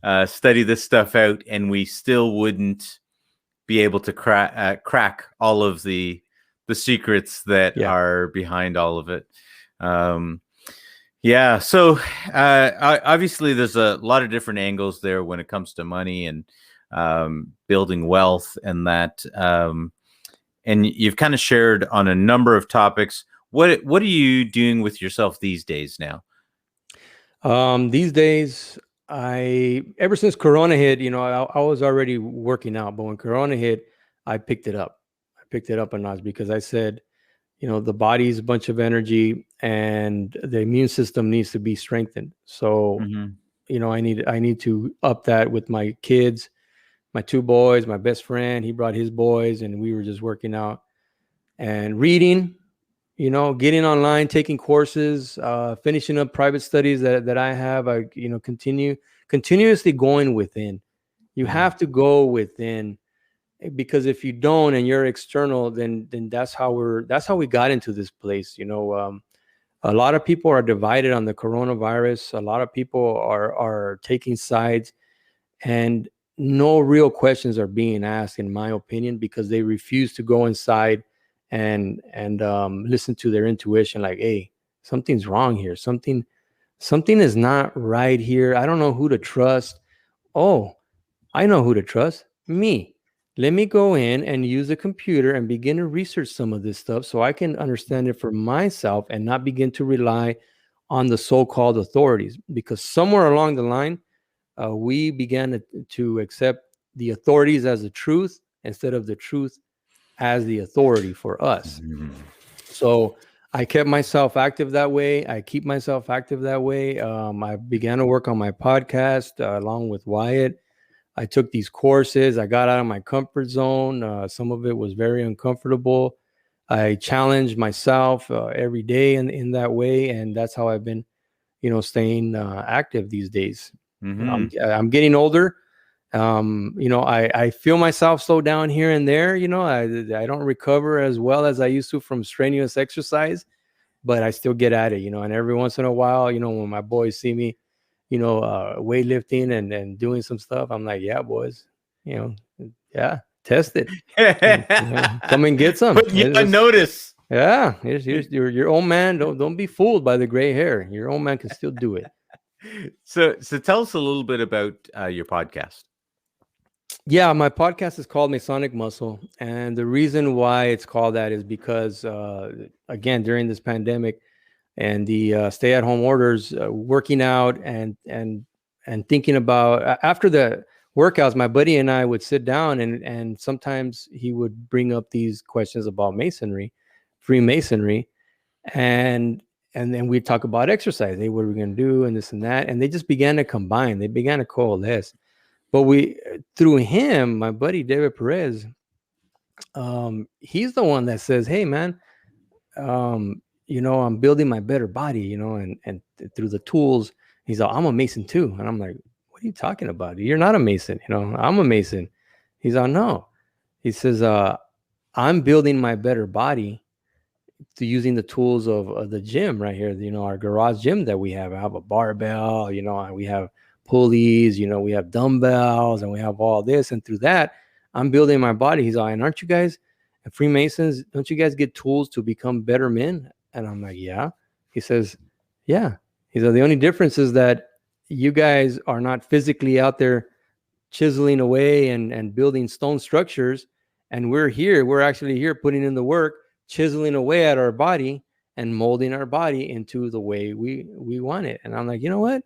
this stuff out, and we still wouldn't be able to crack all of the secrets that are behind all of it. So obviously there's a lot of different angles there when it comes to money and building wealth and that. And you've kind of shared on a number of topics. What are you doing with yourself these days now? These days, ever since Corona hit, I was already working out, but when Corona hit, I picked it up. A notch, because I said, the body's a bunch of energy and the immune system needs to be strengthened. So, I need to up that with my kids, my two boys, my best friend, he brought his boys, and we were just working out and reading, getting online, taking courses, finishing up private studies that I have. I, continuously going within. You have to go within, because if you don't and you're external, then that's how we got into this place. A lot of people are divided on the coronavirus. A lot of people are taking sides, and no real questions are being asked, in my opinion, because they refuse to go inside and listen to their intuition. Like, hey, something's wrong here. Something is not right here. I don't know who to trust. Oh, I know who to trust. Me. Let me go in and use the computer and begin to research some of this stuff so I can understand it for myself and not begin to rely on the so-called authorities. Because somewhere along the line, we began to accept the authorities as the truth instead of the truth as the authority for us. So I kept myself active that way. I keep myself active that way. I began to work on my podcast along with Wyatt. I took these courses. I got out of my comfort zone. Some of it was very uncomfortable. I challenged myself every day in that way. And that's how I've been, staying active these days. I'm getting older, I feel myself slow down here and there. I don't recover as well as I used to from strenuous exercise, but I still get at it, and every once in a while, when my boys see me, weightlifting and doing some stuff, I'm like, yeah, boys, yeah, test it. Come and get some. Put you on notice. Yeah, here's your old man. Don't be fooled by the gray hair. Your old man can still do it. So tell us a little bit about your podcast. Yeah, my podcast is called Masonic Muscle, and the reason why it's called that is because, again, during this pandemic and the stay-at-home orders, working out and thinking about after the workouts, my buddy and I would sit down and sometimes he would bring up these questions about masonry, Freemasonry, and then we'd talk about exercise. Hey, what are we going to do, and this and that, and they just began to combine. They began to coalesce. But through him, my buddy David Perez, he's the one that says, "Hey, man, I'm building my better body, and through the tools." He's like, "I'm a Mason too," and I'm like, "What are you talking about? You're not a Mason, I'm a Mason." He's like, "No," he says, "I'm building my better body to using the tools of the gym right here. Our garage gym that we have. I have a barbell, and we have pulleys, we have dumbbells, and we have all this. And through that, I'm building my body." He's like, "And aren't you guys Freemasons? Don't you guys get tools to become better men?" And I'm like, "Yeah." He says, "Yeah." He said, "The only difference is that you guys are not physically out there chiseling away and building stone structures. And we're actually here putting in the work, chiseling away at our body and molding our body into the way we want it." And I'm like, you know what?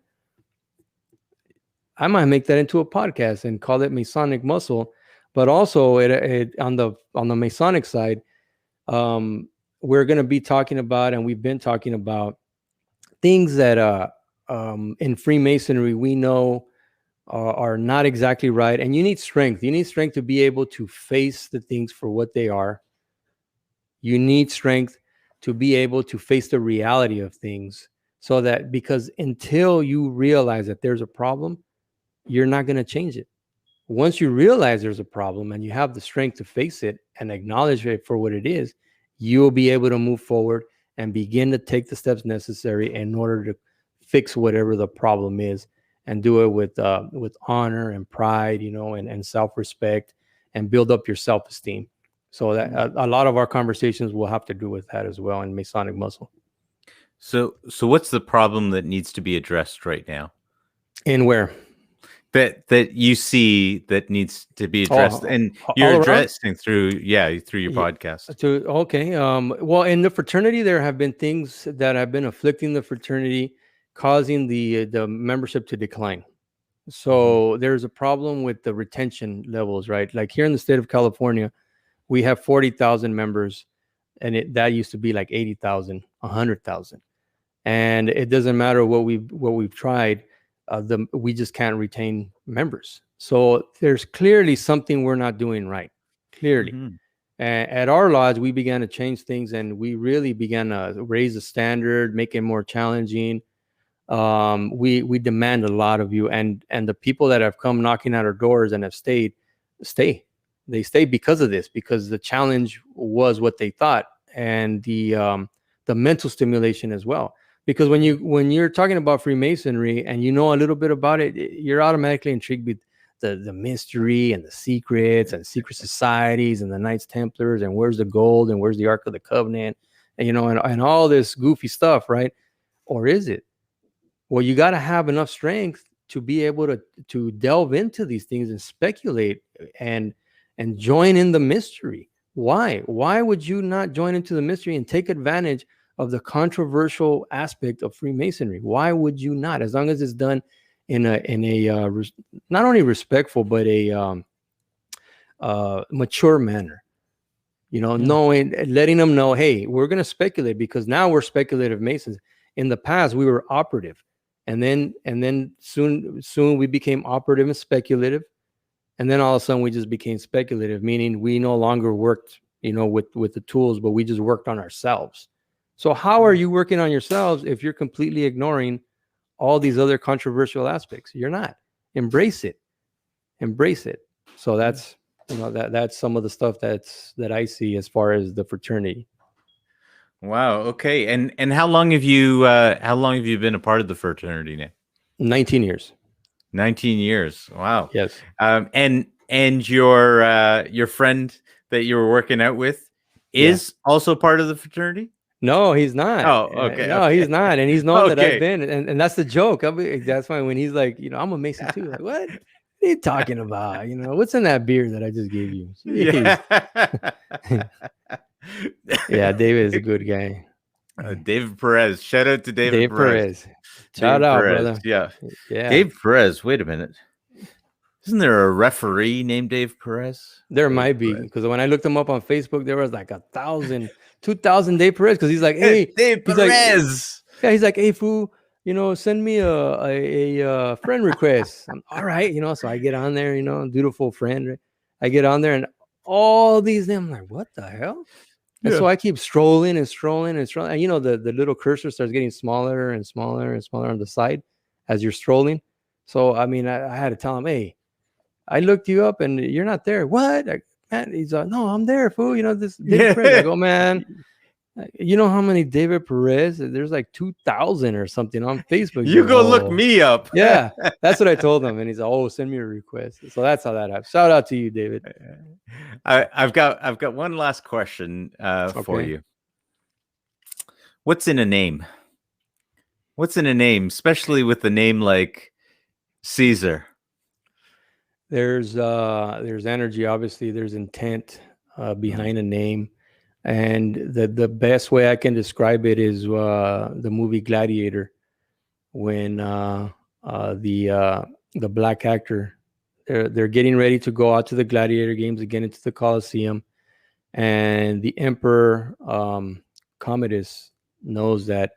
I might make that into a podcast and call it Masonic Muscle. But also on the Masonic side, we're going to be talking about, and we've been talking about, things that in Freemasonry we know are not exactly right. And you need strength. You need strength to be able to face the things for what they are. You need strength to be able to face the reality of things, so that, because until you realize that there's a problem, you're not going to change it. Once you realize there's a problem and you have the strength to face it and acknowledge it for what it is, you will be able to move forward and begin to take the steps necessary in order to fix whatever the problem is, and do it with honor and pride, and self-respect, and build up your self-esteem. So that a lot of our conversations will have to do with that as well in Masonic Muscle. So what's the problem that needs to be addressed right now? And where? That you see that needs to be addressed, and you're addressing through your podcast. Okay. Well, in the fraternity, there have been things that have been afflicting the fraternity, causing the membership to decline. So there's a problem with the retention levels, right? Like here in the state of California, we have 40,000 members, and that used to be like 80,000, 100,000, and it doesn't matter what we've tried. We just can't retain members. So there's clearly something we're not doing right. Clearly. At our lodge, we began to change things, and we really began to raise the standard, make it more challenging. We demand a lot of you, and the people that have come knocking at our doors and have stayed. They stay because of this, because the challenge was what they thought, and the mental stimulation as well. Because when you're talking about Freemasonry and you know a little bit about it, you're automatically intrigued with the mystery and the secrets and secret societies and the Knights Templars and where's the gold and where's the Ark of the Covenant, and and all this goofy stuff, right? Or is it? Well, you got to have enough strength to be able to delve into these things and speculate and join in the mystery. Why would you not join into the mystery and take advantage of the controversial aspect of Freemasonry? Why would you not? As long as it's done in a not only respectful but a mature manner, knowing, letting them know, hey, we're going to speculate, because now we're speculative Masons. In the past, we were operative, and then soon we became operative and speculative, and then all of a sudden we just became speculative, meaning we no longer worked, with the tools, but we just worked on ourselves. So how are you working on yourselves if you're completely ignoring all these other controversial aspects? You're not. Embrace it. embrace it. So that's, that's some of the stuff that I see as far as the fraternity. Wow. Okay. And how long have you been a part of the fraternity now? 19 years. 19 years. Wow. Yes. And your friend that you were working out with is also part of the fraternity? No, he's not. Oh, okay. No, Okay. he's not. And he's known that I've Okay. been. And that's the joke. That's why when he's like, I'm a Mason too. Like, what are you talking about? What's in that beer that I just gave you? Jeez. Yeah, David is a good guy. David Perez. Shout out to David Perez. Shout out, brother. Yeah. Yeah. Dave Perez. Wait a minute. Isn't there a referee named Dave Perez? There might be, because when I looked him up on Facebook, there was like 1,000, 2,000 Dave Perez. Because he's like, hey, Dave Perez. He's like, hey, fool, send me a friend request. All right, so I get on there, dutiful friend. Right? I get on there and all these names. I'm like, what the hell? And so I keep strolling and strolling and strolling. And the little cursor starts getting smaller and smaller and smaller on the side as you're strolling. So I mean, I had to tell him, hey, I looked you up and you're not there. What? Man, he's like, no, I'm there, fool. This David Perez. I go, man, you know how many David Perez? There's like 2,000 or something on Facebook. You go look me up. Yeah, that's what I told him. And he's like, oh, send me a request. So that's how that happened. Shout out to you, David. I've got one last question for you. What's in a name? What's in a name, especially with a name like Cesar? There's energy, obviously. There's intent behind a name, and the best way I can describe it is the movie Gladiator, when the black actor, they're getting ready to go out to the gladiator games again into the Colosseum, and the Emperor Commodus knows that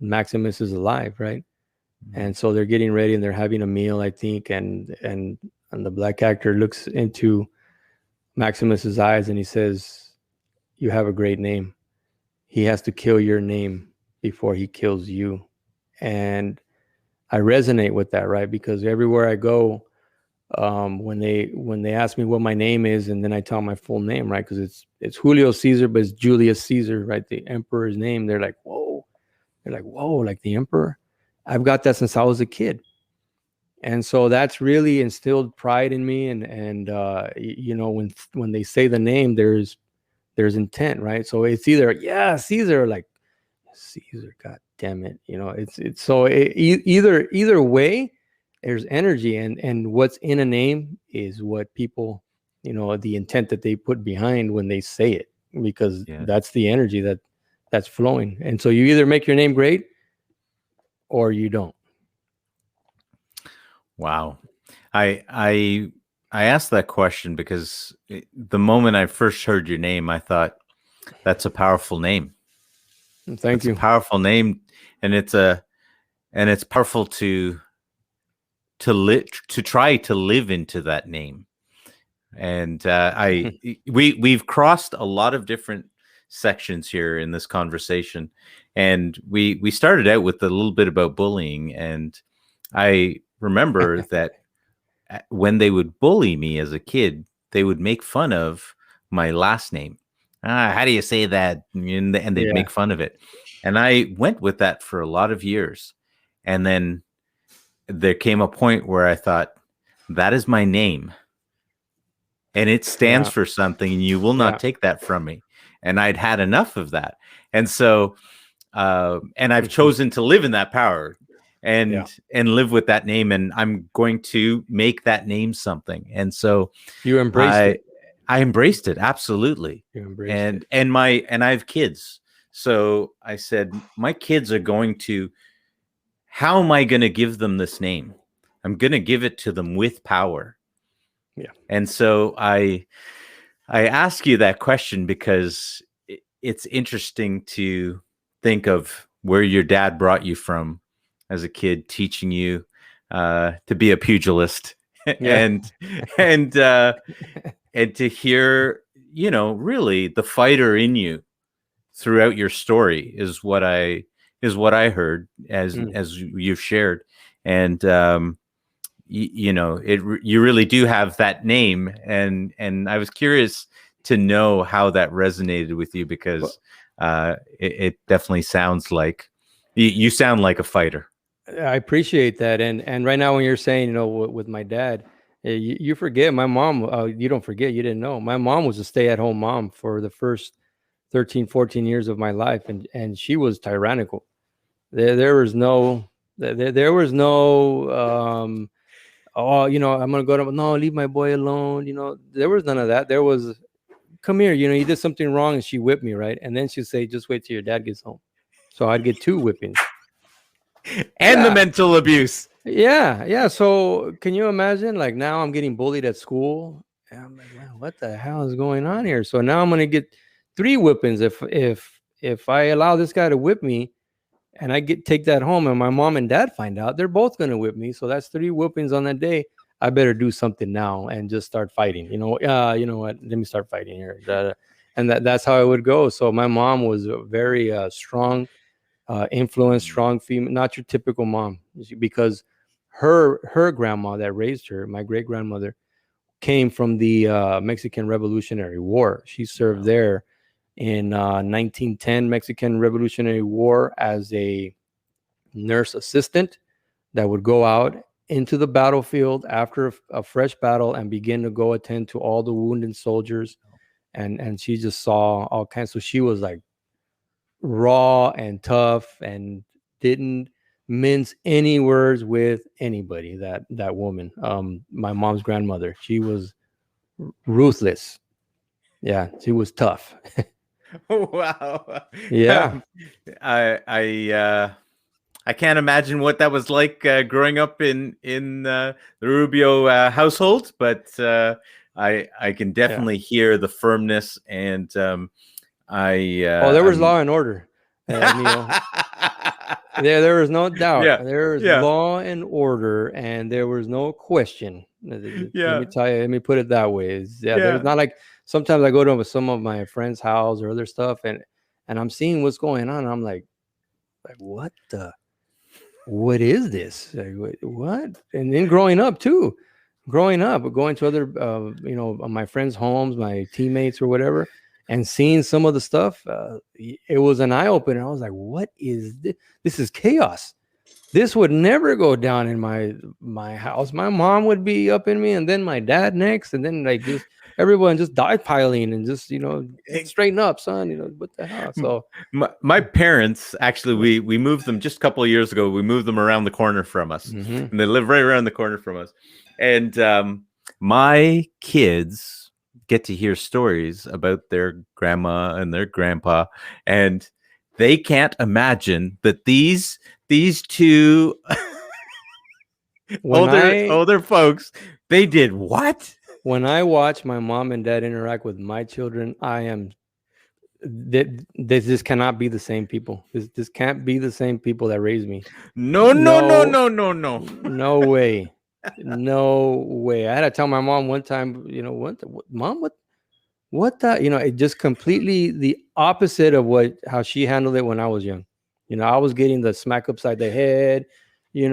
Maximus is alive, right? And so they're getting ready and they're having a meal, I think, and the black actor looks into Maximus's eyes and he says, you have a great name. He has to kill your name before he kills you. And I resonate with that, right? Because everywhere I go, when they ask me what my name is, and then I tell my full name, right? Because it's Julio Cesar, but it's Julius Caesar, right? The emperor's name. They're like, whoa. They're like, whoa, like the emperor? I've got that since I was a kid. And so that's really instilled pride in me. And when they say the name, there's intent, right? So it's either, yeah, Cesar, like Cesar, God damn it. It's so either way, there's energy, and what's in a name is what people, the intent that they put behind when they say it, because that's the energy that's flowing. And so you either make your name great or you don't. Wow. I asked that question because the moment I first heard your name, I thought that's a powerful name. Thank you. A powerful name, and it's powerful to try to live into that name. And we've crossed a lot of different sections here in this conversation, and we started out with a little bit about bullying, and I remember that when they would bully me as a kid, they would make fun of my last name. How do you say that? And they'd make fun of it. And I went with that for a lot of years. And then there came a point where I thought, that is my name. And it stands for something, and you will not take that from me. And I'd had enough of that. And so, and I've chosen to live in that power and live with that name. And I'm going to make that name something. And so you embraced it. I embraced it. Absolutely. You embraced it. And I have kids. So I said, my kids are going to, how am I going to give them this name? I'm going to give it to them with power. Yeah. And so I ask you that question because it's interesting to think of where your dad brought you from as a kid, teaching you to be a pugilist and to hear, really the fighter in you throughout your story is what I heard as you've shared. And you really do have that name, and I was curious to know how that resonated with you, because it definitely sounds like you sound like a fighter. I appreciate that. And right now, when you're saying, with my dad, you forget my mom. You don't forget. You didn't know. My mom was a stay-at-home mom for the first 13, 14 years of my life, and she was tyrannical. There was no, there was no. Oh, I'm gonna go to, no, leave my boy alone. There was none of that. There was, come here. You did something wrong, and she whipped me, right? And then she'd say, just wait till your dad gets home. So I'd get 2 whippings. And the mental abuse. Yeah. So can you imagine? Like, now I'm getting bullied at school. And I'm like, man, what the hell is going on here? So now I'm gonna get 3 whippings if I allow this guy to whip me, and I take that home, and my mom and dad find out, they're both gonna whip me. So that's 3 whippings on that day. I better do something now and just start fighting. You know what? Let me start fighting here. And that's how it would go. So my mom was a very strong influence, strong female, not your typical mom, because her grandma that raised her, my great grandmother, came from the Mexican Revolutionary War. She served there in 1910 Mexican Revolutionary War as a nurse assistant that would go out into the battlefield after a fresh battle and begin to go attend to all the wounded soldiers. And she just saw all kinds. So she was like raw and tough and didn't mince any words with anybody. That woman, my mom's grandmother, she was ruthless. Yeah, she was tough. Wow. Yeah. I can't imagine what that was like growing up in the Rubio household, but I can definitely hear the firmness, and there was law and order. There was no doubt. Yeah. There was law and order, and there was no question. Let me tell you. Let me put it that way. There's not like, sometimes I go to some of my friends' house or other stuff, and I'm seeing what's going on. And I'm like, what what is this? Like, what? And then growing up, going to other, my friends' homes, my teammates or whatever, and seeing some of the stuff, it was an eye opener. I was like, what is this? This is chaos. This would never go down in my house. My mom would be up in me, and then my dad next, and then like just everyone just dog piling and just straighten up, son. What the hell? So my parents, actually, we moved them just a couple of years ago. We moved them around the corner from us, and they live right around the corner from us. And my kids get to hear stories about their grandma and their grandpa, and they can't imagine that these 2 older folks, they did what? When I watch my mom and dad interact with my children, I am this cannot be the same people. This can't be the same people that raised me. No way. No way. I had to tell my mom one time, Mom, what the, it just completely the opposite of how she handled it when I was young. I was getting the smack upside the head, throwing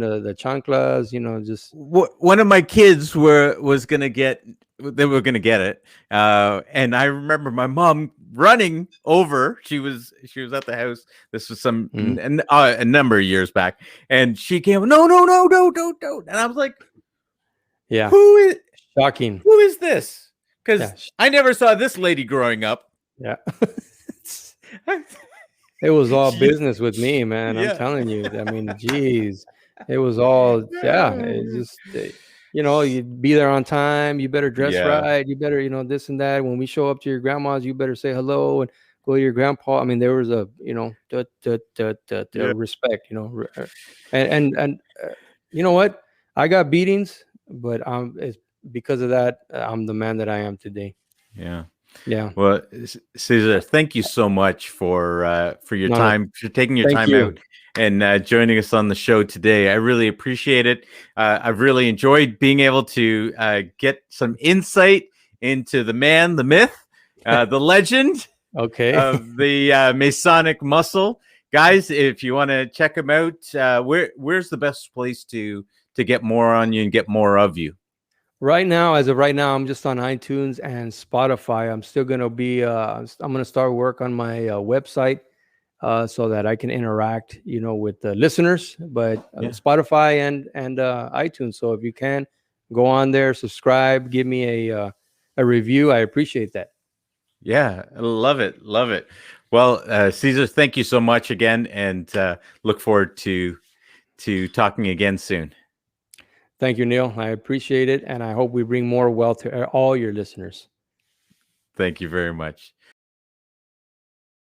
the chanclas, just. One of my kids was going to get, they were going to get it. And I remember my mom running over. She was at the house. This was a number of years back. And she came, no, don't. And I was like, yeah, shocking. Who is this? Because I never saw this lady growing up. Yeah. It was all business with me, man. I'm telling you. I mean, geez, it was all, it just, you'd be there on time. You better dress right. You better, this and that. When we show up to your grandma's, you better say hello and go to your grandpa. I mean, there was a, respect, and you know what? I got beatings, but it's because of that, I'm the man that I am today. Yeah. Yeah. Well, Cesar, thank you so much for your time, for taking your time out and joining us on the show today. I really appreciate it. I've really enjoyed being able to get some insight into the man, the myth, the legend of the Masonic muscle. guys, if you want to check him out, where's the best place to get more on you and get more of you? Right now, as of right now, I'm just on iTunes and Spotify. I'm still going to be, I'm going to start work on my website so that I can interact, with the listeners, but Spotify and iTunes. So if you can go on there, subscribe, give me a review. I appreciate that. Yeah, I love it. Love it. Well, Cesar, thank you so much again, and look forward to talking again soon. Thank you, Neil. I appreciate it, and I hope we bring more wealth to all your listeners. Thank you very much.